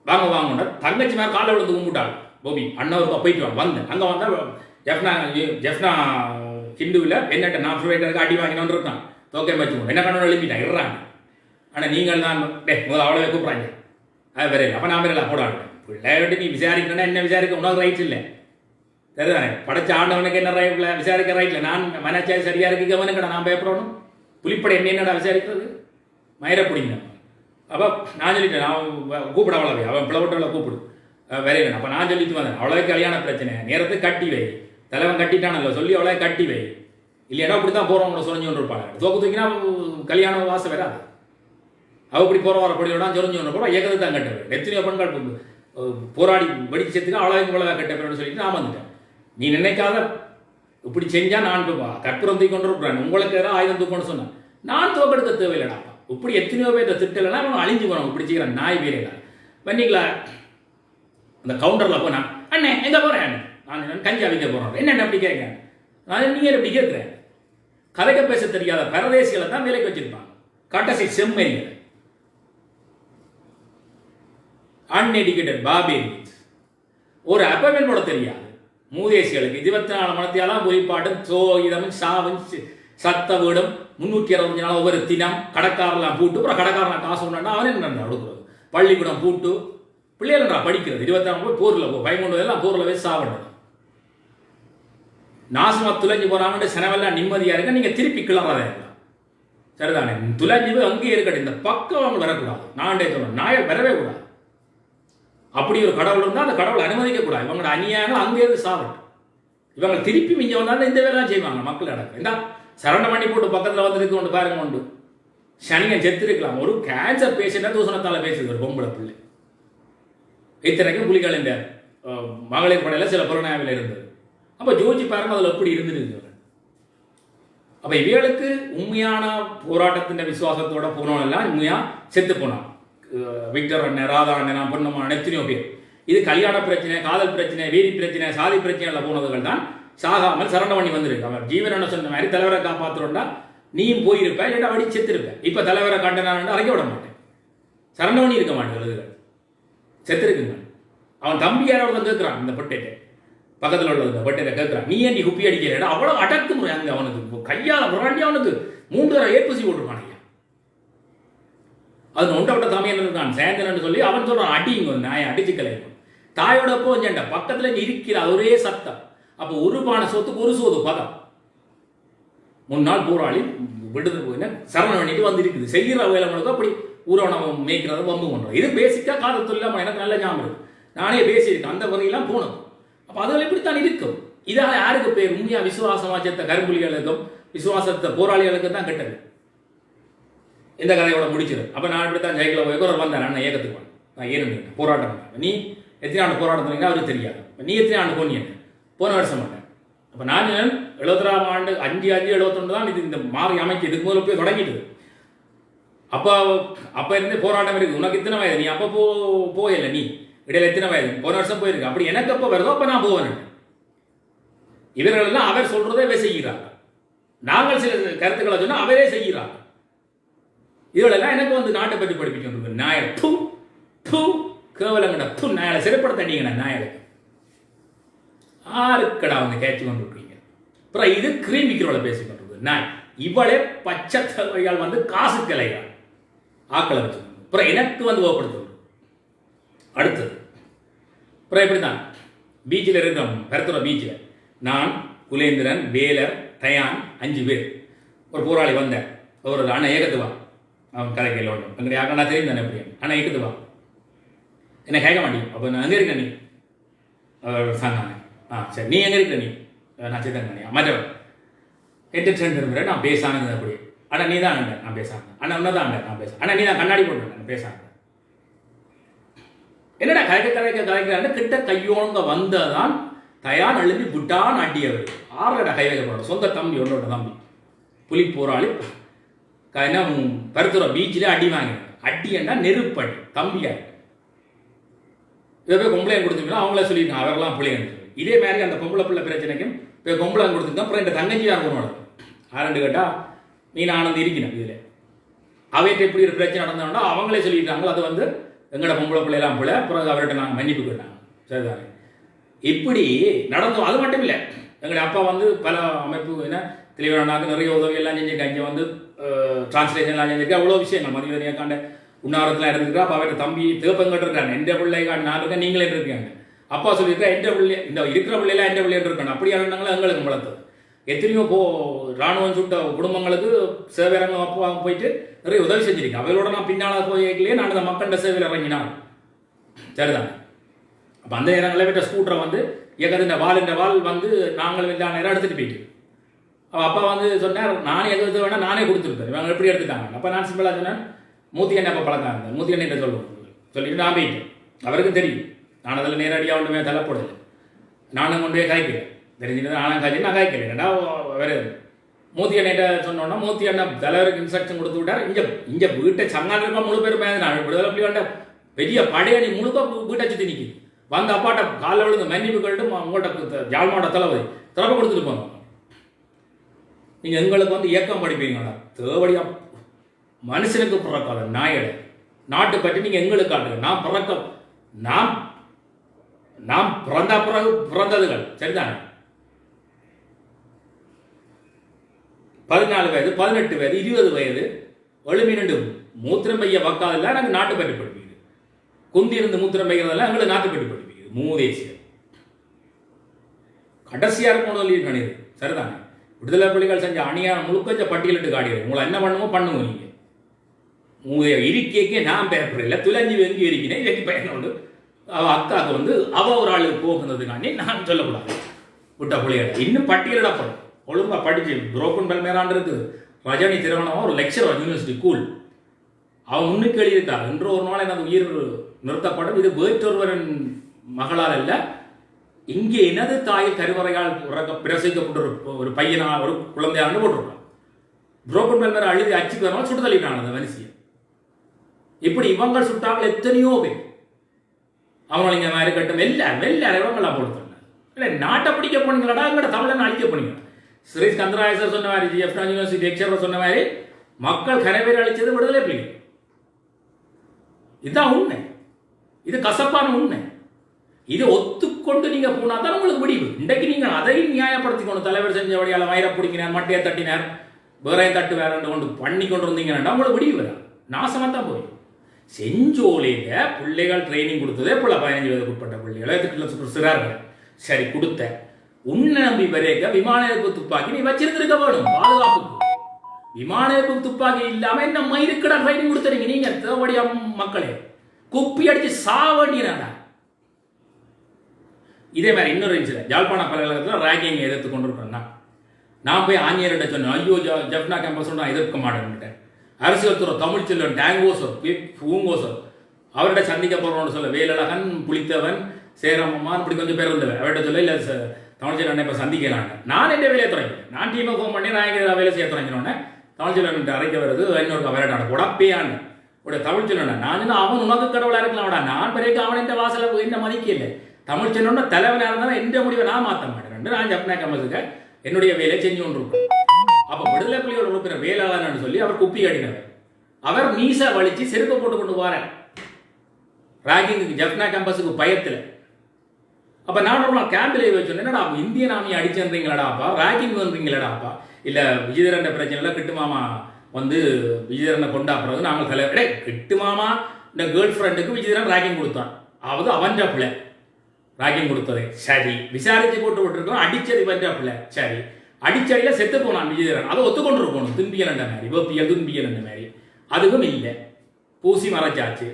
அப்போ வாங்க தங்கச்சி மேலே காலை விழுந்து கும்பிட்டாள். போபி அண்ணாவுக்கு போயிட்டு வாங்க. வந்தேன். அங்கே வந்தால் ஜெஃப்னா ஹிந்துவில் என்னட்ட நான் ஃப்ரூவேட்டருக்கு அடி வாங்கினோன்னு இருக்கான். தோக்கை வச்சுக்கணும் என்ன கண்ணு எழுப்பிட்டான் இறாங்க. ஆனால் நீங்கள் தான் முதல்ல அவ்வளோவே கூப்பிட்றாங்க. அது வேற அப்போ நான் வேற போடாங்க. பிள்ளைகிட்ட நீ விசாரிக்கணும்னா என்ன விசாரிக்க உனக்கு ரைட்ஸ் இல்லை. சரிதானே. படைச்ச ஆண்டவனுக்கு என்ன ரைட்ல விசாரிக்க ரைட்ல. நான் மனச்சாய் சரியா இருக்கு கவனிக்கடா. நான் பயப்படணும். புலிப்படை என்னடா விசாரிக்கிறது மயிர பிடிங்க. அப்போ நான் சொல்லிட்டேன், நான் கூப்பிட அவ்வளவே அவன் பிளவட்டவளை கூப்பிடு வரையில. அப்போ நான் சொல்லிட்டு வந்தேன், அவ்வளோ கல்யாண பிரச்சனை நேரத்துக்கு கட்டி வை. தலைவன் கட்டிட்டானல்ல சொல்லி அவ்வளோ கட்டி வை. இல்லையா அப்படி தான் போகிறவங்கள சொரிஞ்சு கொண்டு இருப்பாங்க. தோக்கு தூக்கினா கல்யாண வாசம் வராது. அவள் இப்படி போகிற வர பொடியோட சொரிஞ்சு கொண்டு போகிறோம். ஏகத்தை தான் கட்டுவேன். எத்தனையோ பெண்கள் போராடி வெடிச்சு சேர்த்துக்கா அவ்வளோ இவ்வளோ கட்டப்பேன்னு சொல்லிட்டு நான் வந்துட்டேன். நீ நினைக்காத இப்படி செஞ்சா நான் கற்பூரம் தூக்கி கொண்டு இருக்கிறேன், உங்களுக்கு ஏதாவது ஆயுதம் தூக்கணும்னு சொன்னேன். நான் தோக்கெடுக்க தேவையில்லைடா. இப்படி எத்தனையோ பேர் திட்டலைன்னா அவன் அழிஞ்சு போகிறான். இப்படி செய்கிறான் நாய் வீரா பண்ணிங்களா. அந்த கவுண்டரில் போனா அண்ணே எங்கே போகிறேன், நான் கஞ்சி அவிக்க போகிறேன். என்னென்ன அப்படி கேட்குறேன். நான் நீங்கள் எப்படி கேட்குறேன். கதைக்க பேச தெரியாத பரதேசிகளை தான் வேலைக்கு வச்சிருப்பாங்க. கட்டசி செம்மறிகள் அன்எடுக்கேட்டட் பாபேரியன்ஸ். ஒரு அப்பாயின்மெண்ட் போட தெரியாது மூதேசிகளுக்கு. 24 மணத்தியாலாம் குறிப்பாட்டும் சோகிதமும் சாவும் சத்த வீடும் 365 நாள் ஒவ்வொரு தினம் கடைக்காரெல்லாம் பூட்டு. அப்புறம் கடைக்காரன் காசு ஒன்றா அவன் என்ன கொடுக்குறது. பள்ளிக்கூடம் பூட்டு பிள்ளைகள் படிக்கிறது. 24 போய் போரில் 13 எல்லாம் போரில் போய் சாவணும். நாசமா துளைஞ்சு போறாங்கன்னு செனவெல்லாம் நிம்மதியா இருக்க. நீங்க திருப்பி கிளறாத இருக்கலாம். சரிதானே. துளைஞ்சு போய் அங்கேயே இருக்கட்டும். இந்த பக்கம் அவங்க வரக்கூடாது. நான்டே சொல்றேன், நாயை வரவே கூடாது. அப்படி ஒரு கடவுள் இருந்தால் அந்த கடவுளை அனுமதிக்க கூடாது. இவங்களோட அநியாயம் அங்கே இருந்து சாப்பிட்டு இவங்க திருப்பி மிஞ்ச வந்தாலும் இந்த வேலை செய்வாங்க. மக்கள் நடக்கும். இந்த சரண பண்ணி போட்டு பக்கத்தில் வந்துருக்கு கொண்டு பாருங்க உண்டு. சனியன் செத்து இருக்கலாம். ஒரு கேன்சர் பேஷண்டா தூசணத்தால பேசுது ஒரு பொம்பளை பிள்ளை. இத்தனைக்கும் புலிகள் இந்த மகளிர் படையில் சில புறநாயவில் இருந்தது. அப்போ ஜோதிச்சு பாருங்க அதில் எப்படி இருந்துருக்கு. அப்போ இவர்களுக்கு உண்மையான போராட்டத்தின் விசுவாசத்தோட போனவெல்லாம் உண்மையா செத்து போனான். விக்டர் அண்ணன், ராதா அண்ணன், பொன்னம்மா, எத்தனையோ பேர். இது கல்யாண பிரச்சனை, காதல் பிரச்சனை, வீதி பிரச்சனை, சாதி பிரச்சனைல போனவர்கள் தான் சாகாமல் சரண பண்ணி வந்திருக்கு. அவர் ஜீவன் சொன்ன மாதிரி தலைவரை காப்பாற்றுறோம்னா நீயும் போயிருப்ப, இல்லைன்னா அடி செத்துருப்ப. இப்போ தலைவரை கண்டனான்னு அரைக்க விட மாட்டேன். சரண பண்ணி இருக்க மாட்டேன். செத்துருக்குங்க. அவன் தம்பி யாராவது கேட்குறான். இந்த பொட்டேட்டை பக்கத்தில் உள்ள பொட்டேட்டை கேட்குறான், நீ ஏன் நீ குப்பி அடிக்கிறேன். அவ்வளோ அடக்கு முறை அங்கே அவனுக்கு கையால் புராண்டி அவனுக்கு 3 ஏற்பூசி போட்டுருப்பான். அது ஒன்றவிட்ட தமையன் இருக்கான் சேந்தன் சொல்லி அவன் சொல்றான், அடிங்க நாயை அடிச்சு கலைக்கும். தாயோட போஞ்சேண்ட பக்கத்தில் இருக்கிற ஒரே சத்தம். அப்போ ஒரு பானை சொத்துக்கு ஒரு சோது பதம். முன்னாள் போராளி விடுதலை போயின சரணம் பண்ணிட்டு வந்துருக்குது. செய்கிற வேலைகளுக்கு அப்படி ஊரவனம் மேய்க்கிறத வம்பு பண்ணுறோம். இது பேசிக்காக காதல் தொழில் எனக்கு நல்ல ஞாபகம் இருக்கு. நானே பேசியிருக்கேன். அந்த வகையெல்லாம் போனது. அப்போ அதில் இப்படித்தான் இருக்கும். இதால் யாருக்கு பேர் உண்மையாக விசுவாசமாக சேர்த்த கரும்புலிகளுக்கும் விசுவாசத்தை போராளிகளுக்கும் தான் கெட்டது. இந்த கதையோட முடிச்சிரு. அப்போ நான் இப்படி தான் ஜெயிக்கல போய் ஒரு வந்தேன் அண்ணன் ஏகத்துக்கு நான் ஏன்னு போராட்டம் பண்ணேன். நீ எத்தனை ஆண்டு போராட்டம் பண்ணீங்க அவருக்கு தெரியாது. நீ எத்தனை ஆண்டு போனீங்க? போன வருஷம் பண்ணேன். அப்போ நான் 76ஆம் ஆண்டு 5/5/71 தான் இது இந்த மாறி அமைச்சு இதுக்கு முதல்ல போய் தொடங்கிட்டு. அப்போ இருந்தே போராட்டம் இருக்குது. உனக்கு இத்தனை வயது, நீ அப்போ போகல, நீ இடையில எத்தனை வயது, போன வருஷம் போயிருக்கு. அப்படி எனக்கு அப்போ வருதோ அப்போ நான் போவேன். இவர்கள் எல்லாம் அவர் சொல்றதே செய்கிறாங்க. நாங்கள் சில கருத்துக்களை சொன்னால் அவரே செய்கிறாங்க. இவளெல்லாம் எனக்கு வந்து நாட்டை பற்றி படிப்பிச்சு நாயர் கேவலங்கடா நாயலை சிறைப்படுத்தீங்கண்ணா நாயலை ஆருக்கடா வந்து கேட்சி கொண்டு இருக்கீங்க. அப்புறம் இது கிரீமிக்கிறவளை பேசிக்கொண்டிருக்கு நாய். இவளே பச்சை தலைகள் வந்து காசு கிளைகள் ஆக்களை வச்சு அப்புறம் எனக்கு வந்து ஓப்படுத்து. அடுத்தது அப்புறம் எப்படிதான் பீச்சில் இருக்கோம், பெருத்துற பீச்சில் நான் குலேந்திரன் வேலர் தயான் 5 பேர் ஒரு போராளி வந்தேன். ஒரு அண்ணன் ஏகத்துவா அவன் கதைக்கையில் ஒன்று எங்களுடைய யாருன்னா தெரியும் தானே எப்படி அண்ணன் ஏகத்துவா என்ன கேட்க மாட்டேன். அப்போ நான் எங்கே இருக்க நீ சாங்க சரி நீ எங்கே இருக்க நீ நான் சித்தங்க மற்றவன் என்டர்டெயின்மெண்ட் நான் பேசானது அப்படி. ஆனால் நீ தான் அண்ணன் நான் பேசாங்க அண்ணன் ஒன்றா தான் நான் பேச ஆனால் நீ தான் கண்ணாடி போட்டு பேசாங்க என்னடா கலைக்கிறான்னு கிட்ட கையோங்க வந்ததான் தயார் எழுதி விட்டான் அடியவர். ஆறுடா கை வைக்க சொந்த தம்பி ஒன்றோட தம்பி புலி போராளி என்ன பருத்துற பீச்சில் அடி வாங்க அடியன்னா நெருப்படி தம்பியா இதை போய் பொம்பளையம் கொடுத்துருக்கோம். அவங்களே சொல்லியிருக்காங்க அவரெல்லாம் பிள்ளைங்க. இதே மாதிரி அந்த பொம்பளை பிள்ளை பிரச்சனைக்கும் போய் பொம்பளை கொடுத்துருக்கோம். அப்புறம் இந்த தங்கச்சி யார் போனோட ஆரண்டு கேட்டா நீ ஆனந்து இருக்கணும். இதில் அவைகிட்ட எப்படி ஒரு பிரச்சனை நடந்தோம்னா அவங்களே சொல்லிட்டாங்க அது வந்து எங்களோட பொம்பளை பிள்ளைலாம் பிள்ளை. அப்புறம் அவர்கிட்ட நாங்கள் மன்னிப்பு கேட்டாங்க. சரிதானே இப்படி நடந்தோம். அது மட்டும் இல்லை எங்களுடைய அப்பா வந்து பல அமைப்பு என்ன தெளிவானாக்கு நிறைய உதவி எல்லாம் செஞ்சுருக்கேன். இங்கே வந்து டிரான்ஸ்லேஷன்லாம் செஞ்சிருக்கேன். அவ்வளோ விஷயங்கள் மதிவதனையாக்காண்ட உண்ணாவிரத்தில் இருந்துருக்கா. அப்போ அவர்கிட்ட தம்பி தேப்பங்கிட்டு இருக்காங்க. எந்த பிள்ளை நான் இருக்கேன் நீங்களே இருக்காங்க. அப்பா சொல்லியிருக்கா எந்த பிள்ளை இந்த இருக்கிற பிள்ளைலாம் எந்த பிள்ளைன்னு இருக்கணும். அப்படியா இருந்தாங்களோ எங்களுக்கு வளர்த்தது. எத்தனையோ இராணுவம் சுட்ட குடும்பங்களுக்கு சேவையரங்கம் அப்பா போயிட்டு நிறைய உதவி செஞ்சிருக்கேன். அவங்களோட நான் பின்னால் போய்க்கலையே நான் அந்த மக்கள்கிட்ட சேவையில் இறங்கினான். சரிதான். அப்போ அந்த நேரங்களில் விட்ட ஸ்கூட்டரை வந்து எங்கள் வால் வந்து நாங்கள் எல்லா நேரம் எடுத்துகிட்டு போயிட்டு அப்பா வந்து சொன்னார் நானே எது வேணால் நானே கொடுத்துருப்பேன். இவங்க எப்படி எடுத்துட்டாங்க. அப்போ நான் சிம்பிளாக சொன்னேன் மூத்தி எண்ணெய் அப்போ பழக்கம் இருந்தேன். மூத்தி எண்ணெய் சொல்லிட்டு நான் போயிட்டேன். அவருக்கும் தெரியும் நான் அதில் நேரடியாக ஒன்றுமே தலைப்படலை. நானும் கொண்டு போய் காய்க்கிறேன். தெரிஞ்சுட்டு நானும் காய்ச்சி நான் காய்க்கிறேன். ஏன்னா வேறு மூத்தி எண்ணெய்ட்ட சொன்னோன்னா மூத்தி எண்ணெய் தலைவருக்கு இன்ஸ்ட்ரக்ஷன் கொடுத்து விட்டார். இங்கே வீட்டை சங்கான முழு பேர் நான் விடுதலை அப்படி வேண்ட பெரிய படையணி முழுக்க வீட்டை சுற்றி நிற்கிது. வந்து அப்பாட்ட காலில் விழுந்து மன்னிப்பு கேட்டு உங்கள்கிட்ட ஜாழ்மாவோட தலைவர் திறப்ப கொடுத்துட்டு போங்க. நீங்கள் எங்களுக்கு வந்து இயக்கம் படிப்பீங்களா தேவடியா மனுஷனுக்கு பிறக்காத நாயடை நாட்டு பற்றி நீங்கள் எங்களுக்கு காட்டுங்க. நாம் பிறந்த பிறகு பிறந்ததுகள் சரிதானே 14 வயது 18 வயது 20 வயது எழுமினண்டு மூத்திரம் பைய வக்காதெல்லாம் எனக்கு நாட்டு பற்றி படிப்பீங்க. குந்தி இருந்து மூத்திரம் பைக்கிறதெல்லாம் எங்களுக்கு நாட்டு பற்றி படிப்பீங்க. மூதேசியர் கடைசியாக இருக்கணும் சொல்லியிருக்கானே சரிதானே. விடுதலை புலிகள் செஞ்ச அணியான முழுக்க பட்டியலிட்டு காட்டிடுறேன். உங்களை என்ன பண்ணுமோ பண்ணுவோம். நீங்கள் மூதைய இருக்கைக்கே நான் பேப்பரில்லை துளஞ்சி வெங்கி இருக்கிறேன். வெங்கி பையன் உண்டு அவள் அக்காவுக்கு வந்து அவள் ஒரு ஆள் போகுனதுக்காண்டி நான் சொல்லக்கூடாது. விட்ட புலிகள் இன்னும் பட்டியலிடப்படும். ஒழுங்காக படிச்சு புரோக்கன் பல்மேராண்டு இருக்குது. ரஜினி திருவண்ணாமலை ஒரு லெக்சரர் யூனிவர்சிட்டி கூல் அவன் முன்னுக்கு எழுதியிருக்கார். இன்று ஒரு நாள் எனது உயிர் நிறுத்தப்படும். இது வேற்றொருவரின் மகளால் அல்ல இங்கே எனது தாயில் கருவறையால் பிரசவிக்கப்பட்ட ஒரு பையனால் ஒரு குழந்தையாண்டு போட்டிருக்கான். புரோக்கன் பல்மேரா அழுதி அச்சுக்கு வரணும் சுட்டு தள்ளிட்டாங்க அந்த மனுஷியை. இப்படி இவங்க சுட்டாங்க எத்தனையோ பேர் அவங்களை மாதிரி கட்டும் எல்லாரும் இவங்களா போடுறாங்க. இல்லை நாட்டை பிடிக்க போனீங்களா எங்களோட தமிழனை அழிக்க போனீங்க. ஸ்ரீ கந்தராயசர் சொன்ன மாதிரி ஜிஎஃப்னா யூனிவர்சிட்டி லெக்சரர் சொன்ன மாதிரி மக்கள் கரைவேறு அழிச்சது விடுதலை புலிகள். இதுதான் உண்மை. இது கசப்பான உண்மை. இது ஒத்துக்கொண்டு நீங்க போனா தான் உங்களுக்கு முடிவு. இன்றைக்கு நீங்க அதையும் நியாயப்படுத்திக்கணும். தலைவர் செஞ்ச வழியால வயிறை பிடிக்கினார் மட்டையை தட்டினார் வேறையும் தட்டு வேற கொண்டு பண்ணி கொண்டு இருந்தீங்கன்னா உங்களுக்கு முடிவு வர நாசமா தான் போய். செஞ்சோலையில பிள்ளைகள் ட்ரைனிங் கொடுத்ததே போல 15 வயதுக்கு உட்பட்ட பிள்ளைகளை சிறார்கள் சரி கொடுத்த உன்னை நம்பி வரைக்க விமான எதிர்ப்பு துப்பாக்கி நீ வச்சிருந்திருக்க வேணும் பாதுகாப்புக்கு. விமான எதிர்ப்பு துப்பாக்கி இல்லாம என்ன மயிருக்கடா ட்ரைனிங் கொடுத்துறீங்க நீங்க தேவடியா மக்களே குப்பி அடிச்சு சாவடினாங்க. இதே மாதிரி இன்னொரு இன்சிடென்ட் யாழ்ப்பாண பல்கலைக்கழகத்தில் ரேங்கிங் எதிர்த்து கொண்டு இருப்பேன். நான் போய் ஆஞ்சியர்கிட்ட சொன்னேன் ஐயோ ஜப்னா கேம்பஸ் நான் எதிர்க்க மாட்டேன்ட்டேன். அரசியல் துறை தமிழ்ச்செல்வன் டேங்கோசர் பூங்கோசர் அவர்கிட்ட சந்திக்க போறோம்னு சொல்ல வேலழகன் புளித்தவன் சேரம்மான் இப்படி கொஞ்சம் பேர் இருந்தவன் அவர்கிட்ட சொல்ல இல்லை தமிழ்ச்செல்வன் இப்போ சந்திக்கிறாங்க. நான் என்ன வேலையை தொடங்கினேன், நான் டீமை ஃபோன் பண்ணி நான் எங்கே வேலை செய்ய தொடங்கினோன்னே தமிழ்ச்செல்வன் அரைக்க வருது இன்னொரு விளையாடான உடப்பேயான்னு உடைய தமிழ்ச்செல்வன் நான் அவன் உனக்கு கடவுளாக இருக்கலாம்டா நான் பிறகு அவன் இந்த வாசலை என்ன மதிக்க இல்லை தமிழ்ச்செல்வன் தலைவனாக இருந்தாலும் எந்த முடிவை நான் மாற்ற மாட்டேன். நான் ஜப்னா கம்பஸுக்கு என்னுடைய வேலையை செஞ்சு கொண்டு இருப்பேன். அப்போ விடுதலை புலிகள் உறுப்பினர் வேளாளன்னு சொல்லி அவர் குப்பி அடினவர். அவர் மீசா வலிச்சு செருப்பை போட்டு கொண்டு போறார் ராகிங்குக்கு ஜப்னா கேம்பஸுக்கு பயத்தில். அப்போ நான் ஒரு நாள் கேம்பில் வச்சோன்னே என்னடா இந்தியன் ஆர்மியை அடிச்சுன்றீங்களாடாப்பா ராகிங் வந்துறீங்களாடாப்பா இல்லை விஜயதரண்ட பிரச்சனைலாம் கிட்டுமாமா வந்து விஜயதரனை கொண்டாடுறது நாங்கள் தலைவரே கிட்டுமாமா இந்த கேர்ள் ஃப்ரெண்டுக்கு விஜயதரன் ராகிங் கொடுத்தான் அவது அவன் பிள்ளை ராகிங் கொடுத்தது சரி விசாரிச்சு போட்டு விட்டுருக்கோம் அடிச்சது இவன் பிள்ளை சரி அடிச்சடியில் செத்து போனான் விஜயதரன் அதை ஒத்துக்கொண்டு இருக்கணும் துன்பியல் என்ற மாதிரி வேப்பியல் துன்பியல் என்ற மாதிரி அதுவும் இல்லை பூசி மறைச்சாச்சு.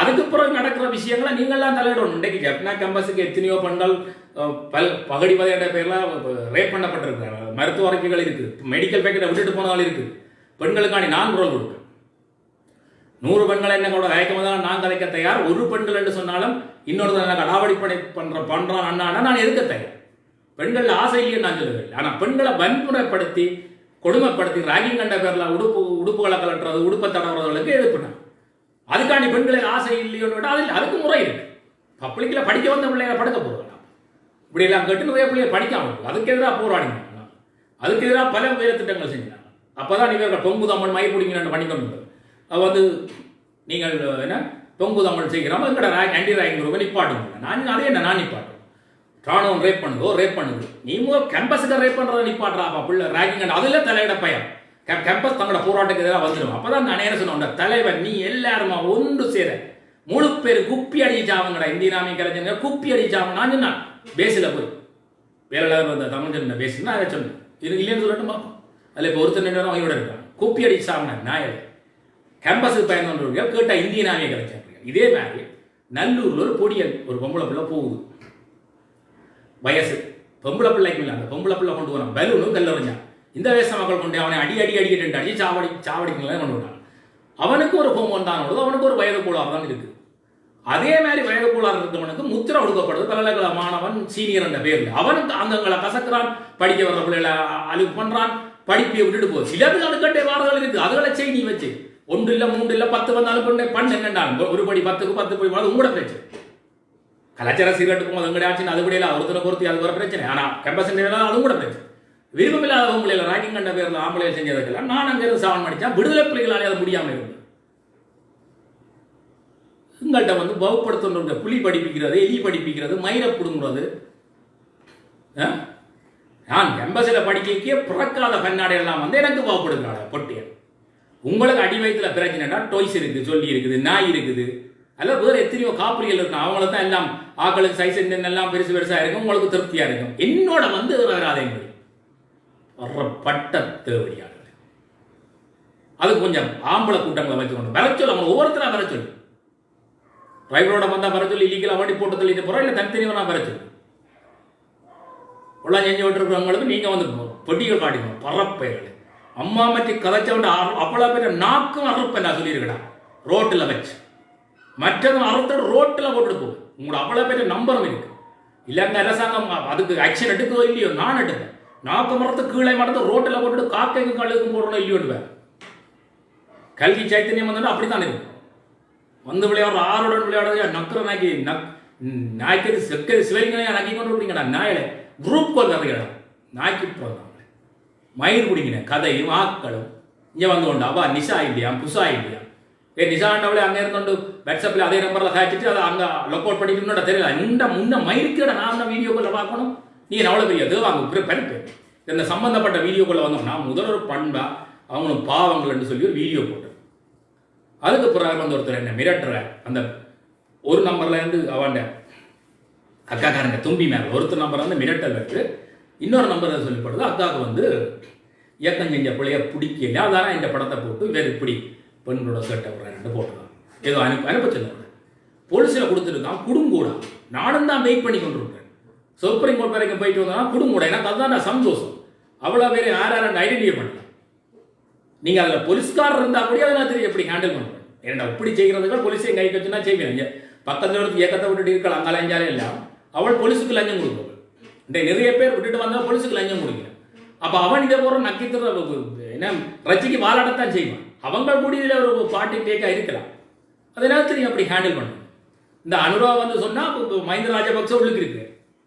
அதுக்கு பிறகு நடக்கிற விஷயங்களை நீங்கள்லாம் தலையிடணும். இன்றைக்கு ஜப்னா கேம்பஸுக்கு எத்தனையோ பெண்கள் பகடிபதை என்ற பேர்லாம் ரேப் பண்ணப்பட்டிருக்காங்க. மருத்துவ அறிக்கைகள் இருக்குது, மெடிக்கல் பேக்கெட்டை விட்டுட்டு போனாலும் இருக்குது. பெண்களுக்காண்டி நான் குரல் கொடுப்பேன். 100 பெண்களை என்ன கூட கதைக்க நான் கதைக்க தயார். ஒரு பெண்கள் என்று சொன்னாலும் இன்னொரு அடாவடிப்படை பண்றான் அண்ணானா நான் எதுக்க தயார். பெண்கள் ஆசை இல்லைன்னு நான் சொல்லவில்லை. ஆனால் பெண்களை வன்முறைப்படுத்தி கொடுமைப்படுத்தி ராகிங் கண்ட பேர்ல உடுப்புகளை கலட்டுறது உடுப்பை தடவுறவர்களுக்கு எதிர்ப்புனான். அதுக்காண்டி பெண்களுக்கு ஆசை இல்லையோன்னு விட்டால் அதில் அதுக்கு முறை இருக்கு. பப்ளிக்கில் படிக்க வந்த பிள்ளைகளை படுக்க போகிறாங்க. இப்படி எல்லாம் கேட்டு நிறைய பிள்ளைகள் படிக்காம அதுக்கு எதிராக போராடினாங்க. அதுக்கு எதிராக பல வேலை திட்டங்கள் செஞ்சாங்க. அப்போதான் இவர்கள் பொங்கு தமிழ் மை பிடிங்கன்னு பண்ணிக்கொண்டு அது வந்து நீங்கள் என்ன பொங்கு தமிழ் செய்கிறோம் எங்கட ஆன்டி ராகிங் குரூப்பை நிப்பாட்டுங்க. நான் அதே என்ன நான் நிப்பாட்டுறேன். ராணுவம் ரேப் பண்ணுது நீ கேம்பஸுக்கு ரேப் பண்ணுறதை நிப்பாட்டுறாப்பா பிள்ளை ராகிங் அதில் தலையிட பயம் கேம்பஸ் தங்களோட போராட்டத்துக்கு எதிராக வந்துடும். அப்போதான் நான் என்ன சொன்னேன் தலைவர் நீ எல்லாருமா ஒன்று சேர முழு பேர் குப்பி அடிச்சாவங்கடா இந்திய ஆர்மி கலைஞங்க குப்பி அடிச்சாவங்க. நான் சொன்னேன் பேஸில் போய் வேலை வந்த தமிழ் பேசுனா அதை சொன்னேன் இது இல்லைன்னு சொல்லட்டும் பார்ப்போம். அதில் இப்போ ஒருத்தர் 2 பேரும் அவங்களோட இருக்காங்க குப்பி அடிச்சாவங்க நாயல் கேம்பஸுக்கு பயந்து கேட்டால் இந்திய ஆர்மி கலைஞர். இதே மாதிரி நல்லூரில் ஒரு பொடியன் ஒரு பொம்பளை பிள்ளை போகுது வயசு பொம்பளை பிள்ளைக்கு இல்லை அந்த பொம்பளை பிள்ளை கொண்டு வரான் பலூனும் கல்லறிஞ்சான். இந்த வயசு மக்கள் கொண்டு அவனை அடிக்கிட்டு சாவடிக்கலாம் கொண்டு வரான். அவனுக்கு ஒரு ஹோமோன் தான் அவனுக்கு ஒரு வயது கோளாறு தான் இருக்குது. அதே மாதிரி வயது கோளாறு இருக்கவனுக்கு முத்திரை ஒடுக்கப்படுது பல்கலைக்கழக மாணவன் சீனியர் என்ற பேர்ல அவனுக்கு அங்கங்களை கசக்கிறான் படிக்க வர்ற பிள்ளைகளை அழிவு பண்றான் படிப்பை விட்டுட்டு போகுது. சிலருக்கு அதுக்கட்டே வாரங்கள் இருக்கு அதுகளை செய்தி வச்சு 1 இல்லை 3 இல்லை 10 வந்தாலும் பண்ண என்னண்டாலும் ஒரு படி 10க்கு 10 படி போது உங்களோட பிரச்சனை. கலாச்சார சீர்கட்டு போகும்போது எங்கடைய ஆச்சுன்னு அது கூட இல்லை ஒருத்தரை பொறுத்து அது ஒரு பிரச்சனை. ஆனால் கேம்பஸ் அதுவும் கூட பிரச்சனை. விருப்பமில்லாத பொம்பளையில் ராகிங் கண்ட பேரில் ஆம்பளையில் செஞ்சதுக்கெல்லாம் நான் அங்கிருந்து சாவன் அடித்தேன். விடுதலை புலிகளாலே அது முடியாமல் இருந்தது. உங்கள்கிட்ட வந்து வகுப்படுத்துன்ற புலி படிப்பிக்கிறது எலி படிப்பிக்கிறது மயிரை பிடுங்குறது. நான் கேம்பஸில் படிக்க பிறக்காத கண்ணாடி எல்லாம் வந்து எனக்கு வகுப்படுகிறாங்க பொட்டியல். உங்களுக்கு அடி வயிற்றுல பிரச்சனைனா டொய்ஸ் இருக்குது சொல்லி இருக்குது நாய் இருக்குது அல்ல வேறு எத்தனையோ காப்பிரிகள் இருக்கும். அவங்கள தான் எல்லாம் ஆக்களுக்கு சைஸ் எல்லாம் பெருசு பெருசாக இருக்கும் உங்களுக்கு திருப்தியாக இருக்கும். என்னோட வந்து வராதேங்க பட்ட தேவையானது. அது கொஞ்சம் ஆம்பளை கூட்டங்களை வச்சுக்கணும் வர சொல்லு அவங்க ஒவ்வொருத்தராக வர சொல்லு. டிரைவரோட வந்தால் வர சொல்லி இல்லீகலாக வண்டி போட்டு தள்ளிட்டு போகிறோம் இல்லை தனித்தனியாக வர சொல்லு. எல்லாம் செஞ்சு விட்டுருக்கிறவங்களுக்கு நீங்கள் வந்து பொட்டிகள் காட்டிக்கணும் பரப்பைகள் அம்மா மற்றி கதைச்சவன் அவ்வளோ பேர் நாக்கும் அறுப்பேன் நான் சொல்லியிருக்கேன் ரோட்டில் வச்சு மற்றதும் அறுத்தோடு ரோட்டில் போட்டுட்டு போகும். உங்களோட அவ்வளோ பேர் நம்பரும் இருக்கு. இல்லைங்க அரசாங்கம் அதுக்கு ஆக்ஷன் எடுக்குதோ இல்லையோ நான் எடுப்பேன். நாக்கு மரத்து கீழே மரத்தை ரோட்டில் போட்டுட்டு காக்கைக்கும் கழுகுக்கும் போடணும் இல்லையோன்னு கல்வி சைத்தன்யம் வந்து அப்படித்தான் இருக்கு. வந்து விளையாடுற ஆரோடன் விளையாடுறது நக்குற நாய்க்கு செக்கது சிவலிங்கனையா நக்கி கொண்டு விடுறீங்கடா நாயில குரூப் கோல் கதைகளா நாய்க்கு போகிறாங்க மயிர் பிடிங்கினேன் கதையும் ஆக்களும் இங்கே வந்து கொண்டு அவா நிஷா இல்லையா புஷா இல்லையா நிஷாண்டவளே அங்கே இருந்தோண்டு வாட்ஸ்அப்பில் அதே நம்பரில் காய்ச்சிட்டு அதை அங்கே லொக் அவுட் பண்ணிட்டு தெரியல இந்த முன்ன மயிருக்கிட நான் வீடியோக்குள்ள பார்க்கணும். நீங்கள் அவ்வளோ பெரிய தேவாங்க பெருப்பு இந்த சம்பந்தப்பட்ட வீடியோக்குள்ள வந்தோம்னா முதல் ஒரு பண்பா அவங்களும் பாவங்கள்னு சொல்லி ஒரு வீடியோ போட்டேன். அதுக்கு பிறகு வந்து ஒருத்தர் என்ன மிரட்டுற அந்த ஒரு நம்பர்ல இருந்து அவன் அக்காக்காரங்க தும்பி மேலே ஒருத்தர் நம்பர் வந்து மிரட்டல் வச்சு இன்னொரு நம்பர் சொல்லப்படுது அக்காவுக்கு வந்து இயக்கம் செஞ்ச பிள்ளைய பிடிக்கல அதான இந்த படத்தை போட்டு வேறு இப்படி பெண்களோட சட்டை விடுறாங்க போட்டுருக்கான் ஏதோ அனுப்ப சொல்லுவாங்க. போலீஸில் கொடுத்துருக்கான் குடுங்கூடா நானும் தான் வெயிட் பண்ணி கொண்டு இருக்கேன். சுப்ரீம் கோர்ட் வரைக்கும் போயிட்டு வந்தோம்னா குடுங்கூடா எனக்கு அதுதான் நான் சந்தோஷம். அவ்வளோ பேர் யார் ஐடென்டிஃபை பண்ணல நீங்கள் அதில் போலீஸ்காரர் இருந்தால் கூட அதை நான் தெரியும் எப்படி ஹேண்டில் பண்ணுறேன். ஏன்னா இப்படி செய்கிறதுக்கு போலீஸையும் கை வச்சுன்னா செய்வீங்க. பக்கத்தில் ஒரு இயக்கத்தை விட்டுட்டு இருக்கலாம் அங்கே லஞ்சாலே எல்லாம் அவள் போலீஸுக்கு லஞ்சம் கொடுப்பவள். இந்த நிறைய பேர் விட்டுட்டு வந்தால் போலீஸுக்கு லஞ்சம் கொடுக்கிறேன். அப்போ அவன் இதை போகிற நக்கித்துற என்ன ரச்சிக்கு வாழாடத்தான் செய்வான். அவங்க முடிவில் ஒரு பாட்டி டேக்காக இருக்கலாம். அதனால தெரியும் அப்படி ஹேண்டில் பண்ணுவேன். இந்த அனுரா வந்து சொன்னால் மஹிந்த ராஜபக்ச உள்ளுக்கு இருக்கு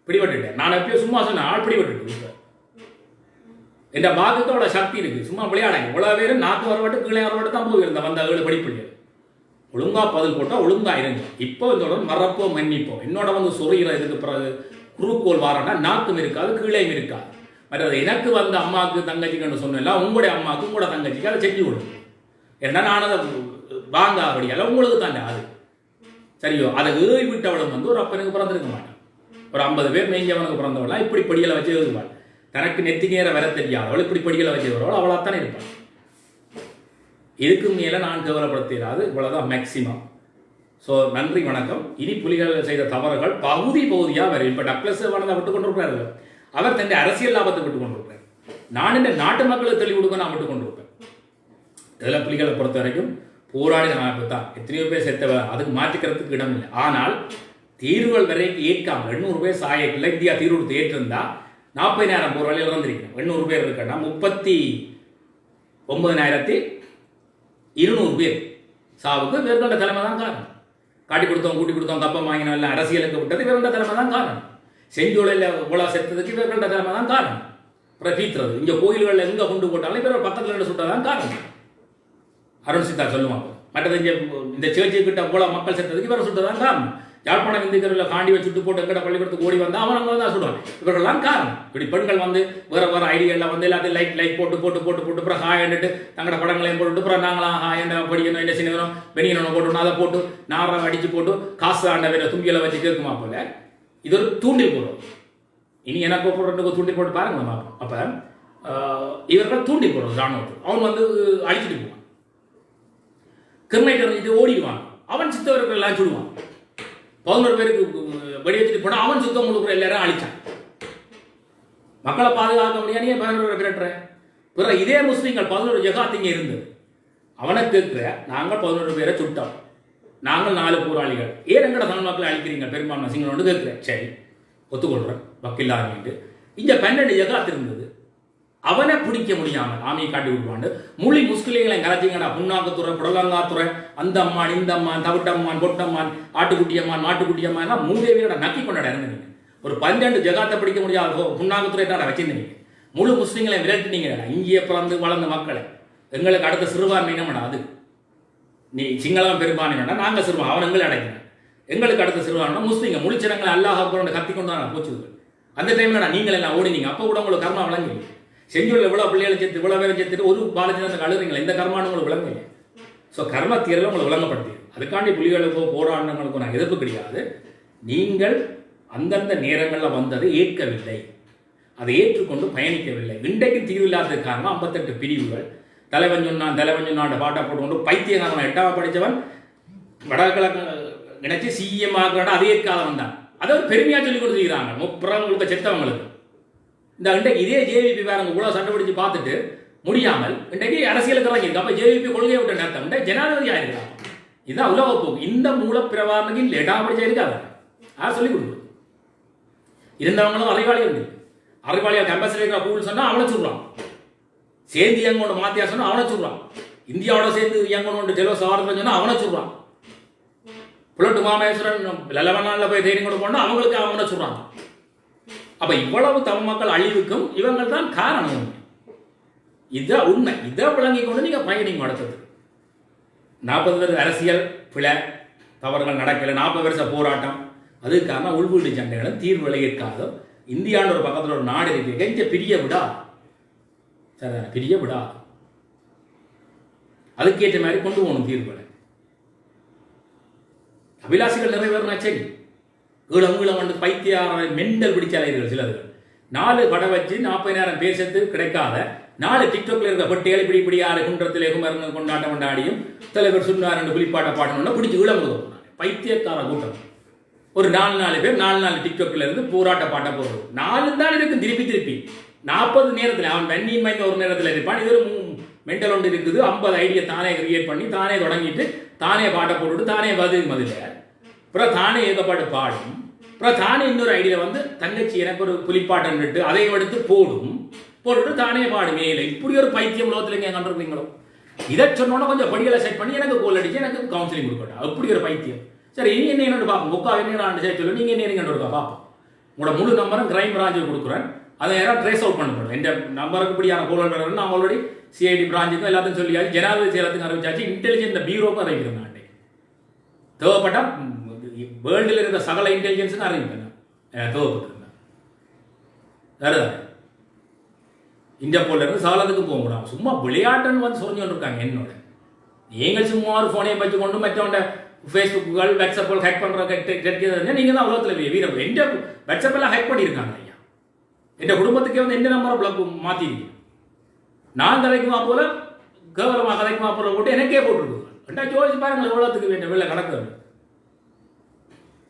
பிடிபட்டுட்டேன். நான் எப்பயும் சும்மா சொன்னேன் ஆள் பிடிபட்டு என் பாகத்தோட சக்தி இருக்கு. சும்மா விளையாடாங்க இவ்வளோ பேர் நாக்கு வரவாட்டு கீழே வரவாட்டு தான் போயிருந்தேன். வந்த ஏழு படிப்பில்லை ஒழுங்கா பதில் போட்டால் ஒழுங்கா இருங்க. இப்போ இதோட மறப்போ மன்னிப்போம். என்னோட வந்து சொறிகிற இதுக்கு பிறகு குறுக்கோள் வாரன்னா நாக்கும் இருக்காது கீழேயும் இருக்காது. மற்றது எனக்கு வந்த அம்மாவுக்கு தங்கச்சிக்குன்னு சொன்னேன் உங்களுடைய அம்மாவுக்கு உங்களோட தங்கச்சிக்கு அதை செஞ்சு கொடுங்க. ஏன்னா நான் அதை வாங்க அப்படியால உங்களுக்கு தானே அது சரியோ. அதை ஏறி விட்டவளும் வந்து ஒரு அப்பனுக்கு பிறந்திருக்க மாட்டான். ஒரு 50 பேர் மேய்ஞ்சவனுக்கு பிறந்தவளா இப்படி படிகளை வச்சு எழுதுவாள். தனக்கு நெத்தி நேர வர தெரியாதவள் இப்படி படிகளை வச்சு வருவாள். அவளாத்தானே இருப்பாள். இதுக்கு மேலே நான் கேவலப்படுத்திடாது. இவ்வளோதான் மேக்சிமம். ஸோ நன்றி வணக்கம். இனி புலிகள் செய்த தவறுகள் பகுதியாக வரும். இப்போ டக்ளஸ் வளர்ந்த விட்டு கொண்டிருக்கிறாரு. அவர் தன்னுடைய அரசியல் லாபத்தை விட்டு கொண்டிருக்கிறார். நான் இந்த நாட்டு மக்களுக்கு தெளிவு கொடுக்க நான் விட்டு கொண்டிருப்பேன். இதில் புலிகளை பொறுத்த வரைக்கும் போராடின அமைப்பு தான். எத்தனையோ பேர் செத்தவ அதுக்கு மாற்றிக்கிறதுக்கு இடம் இல்லை. ஆனால் தீர்வுகள் வரைக்கும் ஏற்காமல் 800 பேர் சாயக்கில் இந்தியா தீர்வு கொடுத்து ஏற்றிருந்தா 40,000 போராளிகள் இறந்திருக்கணும். 800 பேர் இருக்குன்னா 39,200 பேர் சாவுக்கு இவர்களோட தலைமை தான் காரணம். காட்டி கொடுத்தோம் கூட்டி கொடுத்தோம் கப்பம் வாங்கினோம் எல்லாம் அரசியலுக்கு விட்டது இவர்களோட தலைமை தான் காரணம். செஞ்சோலையில் இவ்வளோ செத்ததுக்கு இவர்களோட தலைமை தான் காரணம். அப்புறம் தீத்துறது இங்கே கோயில்களில் எங்கே கொண்டு போட்டாலும் இவர்கள் பக்கத்தில் சுட்டதான் காரணம். அருண் சித்தா சொல்லுவாங்க. மற்றது இந்த சேர்ச்சிக்கிட்ட இவ்வளோ மக்கள் செத்ததுக்கு இவரை சுட்டதான் காரணம். யாழ்ப்பாணம் இந்துக்களில் காண்டி வச்சு சுட்டு போட்டு எங்கட பள்ளிக்கூடத்துக்கு ஓடி வந்தால் அவங்க தான் சுடுவாங்க. இவர்கள்லாம் காரணம். இப்படி பெண்கள் வந்து வேறு ஐடியாவில் வந்து எல்லாத்தையும் லைக் போட்டு அப்புறம் ஹாயன்ட்டு தங்களோட படங்களையும் போட்டு அப்புறம் நாங்களாம் ஹாயண்ட படிக்கணும் இல்லை சின்னவனும் வெனியனும் போட்டு அதை போட்டு நாரம் அடித்து போட்டு காசு ஆண்ட வேற தும்பியில் வச்சு கேட்குமா போல. இது ஒரு தூண்டில் போடுறோம். இனி எனக்கு ரெண்டுக்கு தூண்டில் போட்டு பாருங்க பார்ப்போம். அப்போ இவர்கள் தூண்டில் போடுறோம். ராணுவத்துக்கு அவன் வந்து அழிச்சிட்டு போவான். கிரிமினல் இது ஓடிடுவான். அவன் சித்தவர்கள் எல்லாம் சுடுவான். 11 பேருக்கு வெடி வச்சுட்டு போனால் அவன் சுத்தம் கொடுக்குற எல்லாரும் அழிச்சான். மக்களை பாதுகாக்க முடியாது. 11 பேர் பிற இதே முஸ்லீம்கள் 11 ஜகாத்திங்க இருந்தது. அவனை கேட்கிற நாங்கள் 11 பேரை சுட்டோம். நாங்கள் 4 போராளிகள் ஏன் எங்கட தமிழ் மக்களை அழிக்கிறீங்க பெரும்பான்மை சிங்களோடு கேட்கிறேன். சரி ஒத்துக்கொள்கிறேன் வக்கில்லாமின்ட்டு. இங்கே 12 ஜகாத் இருந்தது. அவனை பிடிக்க முடியாமல் ஆமியை காட்டி விடுவாண்டு மொழி முஸ்லிம்களை கரைச்சிங்கடா. புண்ணாக்குத்துறை புடலங்காத்துறை அந்த அம்மான் இந்த அம்மான் தவிட்டம்மான் பொட்டம்மான் ஆட்டுக்குட்டியம்மான் மாட்டுக்குட்டியம்மான் 3 பேரோட நக்கி கொண்டாட இருந்தீங்க. ஒரு 12 ஜகாத்தை பிடிக்க முடியாத புண்ணாக்குத்துறை தான் வச்சிருந்தீங்க. முழு முஸ்லிம்களை விரட்டினீங்க. இங்கேயே பிறந்து வளர்ந்த மக்களை எங்களுக்கு அடுத்த சிறுபான்மை என்னடா அது. நீ சிங்களம் பெரும்பான்மை வேண்டாம் நாங்கள் சிறுபான் அவன் எங்களை அடைக்கணும். எங்களுக்கு அடுத்த சிறுபான்மை முஸ்லிங்க முழிச்சிடங்களை அல்லாஹ் கத்தி கொண்டு தான் போச்சு. அந்த டைம்ல நீங்கள் எல்லாம் ஓடினீங்க. அப்போ கூட உங்களுக்கு கர்மா வழங்கி செஞ்சூரில் இவ்வளோ பிள்ளைகளை சேர்த்து இவ்வளோ பேரை சேர்த்துட்டு ஒரு பாலத்தினத்தை அழுகிறீங்களா. இந்த கர்மானு உங்களுக்கு விளங்குங்க. ஸோ கர்ம தீரலை உங்களுக்கு விளங்கப்படுத்தி அதுக்காண்டி புலிகளுக்கோ போராட்டங்களுக்கோ நான் எதிர்ப்பு கிடையாது. நீங்கள் அந்தந்த நேரங்களில் வந்ததை ஏற்கவில்லை. அதை ஏற்றுக்கொண்டு பயணிக்கவில்லை. இன்றைக்கு தீர்வு இல்லாத காரணம் 58 பிரிவுகள் தலைவன் சொன்னான் பாட்டை போட்டுக்கொண்டு பைத்தியகாரன் 8ஆவது படித்தவன் வடகிழக்கு நினைச்சு சிஎம் ஆகிறான். அதை ஏற்காதவன் தான். அதை ஒரு பெருமையாக சொல்லி கொடுத்துருக்கிறாங்க முப்புறவங்களுக்கு செத்தவங்களுக்கு. இந்த இன்றைக்கு இதே ஜேவிபி வேறங்க கூட சண்டை பிடிச்சு பார்த்துட்டு முடியாமல் இன்றைக்கு அரசியலுக்கு இறங்கியிருக்கு. அப்போ ஜேவிபி கொள்கையை விட்ட நேரத்தை ஜனாதிபதி ஆயிருக்கலாம். இதுதான் உலக போக்கு. இந்த மூலப்பிரவாரனுக்கு லெட்டா படிச்சா இருக்காது. யார் சொல்லிக் கொடுக்குறது? இருந்தவங்களும் அறிவாளிகள் இருக்கு. அறிவாளிகள் கேம்பஸில் இருக்கிற கூழ் சொன்னால் அவனை சொல்கிறான். சேர்ந்து இயங்கோட மாத்தியா சொன்னால் அவனை சொல்கிறான். இந்தியாவோட சேர்ந்து இயங்கணும் ஜெலோ சவாரத்தில் சொன்னால் அவனை சொல்கிறான். புலட்டு மாமேஸ்வரன் லலவனால போய் தைரியம் கொண்டு போனால் அவங்களுக்கு அவனை சொல்கிறாங்க. அப்ப இவ்வளவு தமிழ் மக்கள் அழிவுக்கும் இவங்கள் தான் காரணம். இதுதான் உண்மை. இதை விளங்கி கொண்டு நீங்க பயணிங்க. அடுத்தது 40 வருஷ அரசியல் பிழை தவறுகள் நடக்கல. 40 வருஷ போராட்டம் அதுக்கான உள்வீடு சண்டைகளும் தீர்வுகளை ஏற்காத இந்தியான்ற ஒரு பக்கத்தில் ஒரு நாடு இருக்கு. கெஞ்ச பிரிய விடா சரி பிரிய விடா அதுக்கேற்ற மாதிரி கொண்டு போகணும் தீர்வுகளை. அபிலாசிகள் நிறைவேறினா சரி. ஈழம் வந்து பைத்தியார மெண்டல் பிடிச்சாளர்கள் சிலர்கள் 4 படம் வச்சு 40,000 பேர் சேர்த்து கிடைக்காத 4 டிக்டாக்ல இருக்க பட்டியல் இப்படி 6 குன்றத்திலே குமரன் கொண்டாட்டம் கொண்டாடியும் தலைவர் சொன்னார் என்று புலிப்பாட்டை பாடணும்னா பிடிச்சி ஈழம் பைத்தியக்கார கூட்டம். ஒரு 4 பேர் 4 டிக்டாக்ல இருந்து போராட்ட பாட்டை போடுறது 4 தான் இருக்கு. திருப்பி 40 நேரத்தில் அவன் வன்னியின் மைந்த ஒரு நேரத்தில் இருப்பான். இது ஒரு மென்டல் ஒன்று இருக்குது. 50 ஐடியா தானே கிரியேட் பண்ணி தானே தொடங்கிட்டு தானே பாட்டை போட்டுட்டு தானே மதில அப்புறம் தானே ஏகப்பாடு பாடும். அப்புறம் தானே இன்னொரு ஐடியா வந்து தங்கச்சி எனக்கு ஒரு புலிப்பாட்டன்ட்டு அதையும் எடுத்து போட்டுட்டு தானே பாடும் மேலே. இப்படி ஒரு பைத்தியம் உலகத்தில் எங்கே கண்டிருக்கீங்களோ? இதை சொன்னோன்னா கொஞ்சம் படிகளை செட் பண்ணி எனக்கு கோல் அடிச்சு எனக்கு கவுன்சிலிங் கொடுக்கட்டும். அப்படி ஒரு பைத்தியம். சரி, இனி என்ன என்னோட பார்ப்போம். புக்கா என்ன நான் சரி சொல்லு, நீங்கள் என்ன என்னோட பார்ப்போம். உங்களோட முழு நம்பரும் கிரைம் பிராஞ்சுக்கு கொடுக்குறேன். அதை யாராவது ட்ரேஸ் அவுட் பண்ணணும். எந்த நம்பருக்கு இப்படியான கோல் நான் ஆல்ரெடி சிஐடி பிராஞ்சுக்கும் எல்லாத்தையும் சொல்லியாச்சு, ஜனாதிபதி செயலத்துக்கும் அறிவிச்சாச்சு, இன்டெலிஜென்ட் பீரோக்கும் அறிவிக்கிறேன். நான் தேவைப்பட்டா வேர்ல்டில் இருக்கிற சகல இன்டெலிஜென்ஸுக்கும் அறிவிப்பேன். தேவைப்பட்டிருந்தேன் வேறுதான் இந்தியாப்போல இருந்து சகலத்துக்கு போக முடியும். சும்மா விளையாட்டுன்னு வந்து சொல்லிட்டு இருக்காங்க என்னோட. நீங்கள் சும்மா ஒரு ஃபோனையை வச்சு கொண்டு மற்றவங்க ஃபேஸ்புக்குகள் வாட்ஸ்அப்புகள் ஹேக் பண்ணுற கிடைக்கிறது. நீங்கள் தான் உலகத்தில் வீரம். எந்த வாட்ஸ்அப்பெல்லாம் ஹேக் பண்ணியிருக்காங்க ஐயா. என் குடும்பத்துக்கே வந்து எந்த நம்பரை பிளக் மாற்றிருக்கீங்க. நான் கதைக்குமா போல கேவலமாக கதைக்குமா போல போட்டு எனக்கே போட்டுருக்குது. ரெண்டா ஜோதிச்சு பாருங்கள் உலகத்துக்கு வேண்டிய வெளில நடக்கிறது.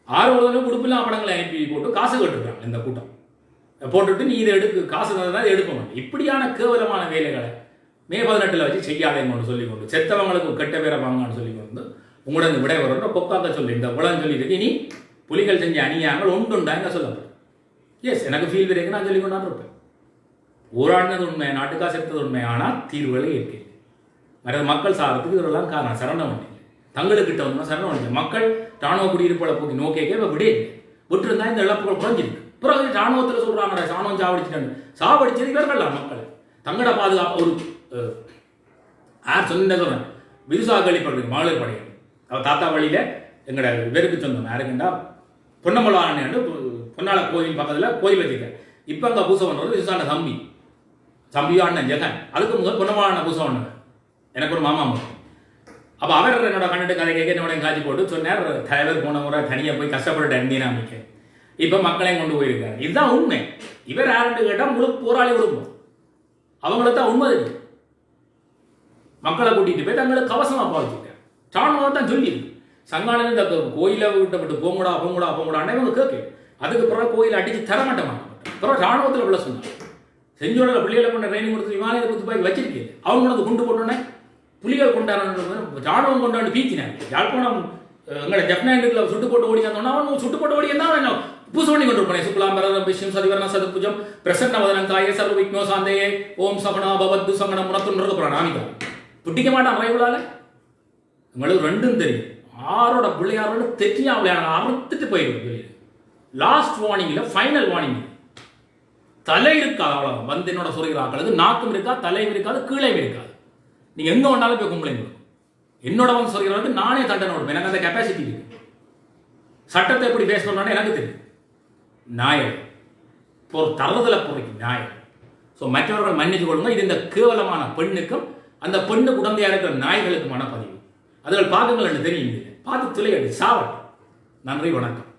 6 உலகம் உடுப்பில்லாம் படங்களை அனுப்பி போட்டு காசு கட்டுருக்காங்க இந்த கூட்டம். போட்டுட்டு நீ இதை எடுக்கு காசு தான் எடுக்க மாட்டேன். இப்படியான கேவலமான வேலைகளை மே 18 வச்சு செய்யாதேன்னு சொல்லிக்கொண்டு செத்தவங்களுக்கு கெட்ட பேரை வாங்கன்னு சொல்லிக்கொண்டு உங்களோட விடை வர கொக்காக்க சொல்லி இந்த உலகம் சொல்லிட்டு இனி புலிகள் செஞ்ச அணியாங்கள் ஒன்றுண்டாங்க சொல்லப்படும். எஸ், எனக்கு ஃபீல் வரைக்கும் நான் சொல்லி கொண்டாந்து இருப்பேன். போராடினது உண்மை, நாட்டுக்காக செத்தது உண்மை. ஆனால் தீர்வுகளே இருக்கு. வேற மக்கள் சாகிறதுக்கு இதெல்லாம் காரணம் சரணம் பண்ணி தங்களுக்கிட்ட வந்து சரணம் பண்ணி மக்கள் ராணுவ குடியிருப்புகளை போக்கி நோக்கியே விடே விட்டுருந்தா இந்த இழப்புகள் குறைஞ்சிருக்கு. பிறகு ராணுவத்தில் சொல்றாங்க ராணுவம் சாவடிச்சது இவர்கள் மக்கள் தங்களோட பாதுகாப்பு ஒரு யார் சொன்ன சொல்றேன் விதுசா கழிப்படுறது மகளிர் படைகள் அவர் தாத்தா வழியில எங்களோட வெறுக்கு சொந்தம் யாருக்குண்டா பொன்னமலான்னு பொன்னாள கோயில் பக்கத்தில் கோயில் வச்சுருக்கேன். இப்போ அங்கே பூசை பண்ணுறது விதுசாண்ட தம்பியோ அண்ணன் ஜெகன். அதுக்கு முதல் பொன்னமலான பூசை பண்ணுவேன். எனக்கு ஒரு மாமா முறை. அப்போ அவர் என்னோட கண்டுட்டு கதை கேட்க என்னோட காட்சி போட்டு சொன்னார், தலைவர் போன முறை தனியாக போய் கஷ்டப்பட்டு அண்டினாமிக்க இப்போ மக்களையும் கொண்டு போயிருக்காரு. இதுதான் உண்மை. இவர் யாருன்னு கேட்டால் முழு போராளி விடுவோம். அவங்களுக்கு தான் உண்மை இருக்கு. மக்களை கூட்டிகிட்டு போய் தங்களுக்கு கவசமாக பாவிச்சுட்டார். ராணுவம் தான் சொல்லியிருக்கு. சங்கானது இந்த கோயிலை விட்டு போங்கடான்னு இவங்க கேட்க. அதுக்கு பிறகு கோயிலை அடித்து தரமாட்டேன். பிறகு ராணுவத்தில் உள்ள சொன்னாங்க செஞ்சோட பிள்ளைகளை கொண்ட ட்ரைனிங் கொடுத்து விமானத்தை கொடுத்து போய் வச்சிருக்கேன். அவங்க வந்து கொண்டு போட்டோன்னே புலிகள் கொண்டாடுறது ராணுவம் கொண்டாண்டு பீச்சினாங்க. யாழ்ப்பாணம் எங்களை ஜப்னாண்டுக்குள்ள சுட்டு போட்டு ஓடி வந்தோன்னா அவன் சுட்டு போட்டு ஓடி இருந்தால் பூசை பண்ணி கொண்டு இருப்பானே சுக்லாம்பரம் விஷ்ணு சதிவரண சதுபுஜம் பிரசன்ன வதனங்காய சர்வ விக்னோ சாந்தையே ஓம் சகனா பவத்து சகனம் முனத்துன்னு போகிறான். நாமிக்கா பிடிக்க மாட்டான் ரைவுலால. உங்களுக்கு ரெண்டும் தெரியும். ஆரோட பிள்ளையாரோட தெற்றியா விளையாட அறுத்துட்டு போயிருக்கு. லாஸ்ட் வார்னிங்கில் ஃபைனல் வார்னிங் தலை இருக்காது. அவ்வளோ வந்து என்னோட சொல்கிறாக்களுக்கு நாக்கும் இருக்காது, தலையும் இருக்காது, கீழே இருக்காது. நீங்கள் எங்கே ஒன்றாலும் போய் கும்பலைங்க. என்னோட வந்து சொல்கிறவங்களுக்கு நானே தண்டனை கொடுப்பேன். எனக்கு அந்த கெப்பாசிட்டி இருக்கு. சட்டத்தை எப்படி பேச பண்ணானே எனக்கு தெரியும். நியாயம் தரதில் பொறுக்கி நியாயம். ஸோ மற்றவர்கள் மன்னிச்சு கொள்ளுங்க. இது இந்த கேவலமான பெண்ணுக்கும் அந்த பெண்ணு குழந்தையாக இருக்கிற நாய்களுக்கு மனப்பதிவு. அதுகள் பார்க்குங்கள் என்று தெரியும். பார்த்து துளையடி சாவட்டும். நன்றி, வணக்கம்.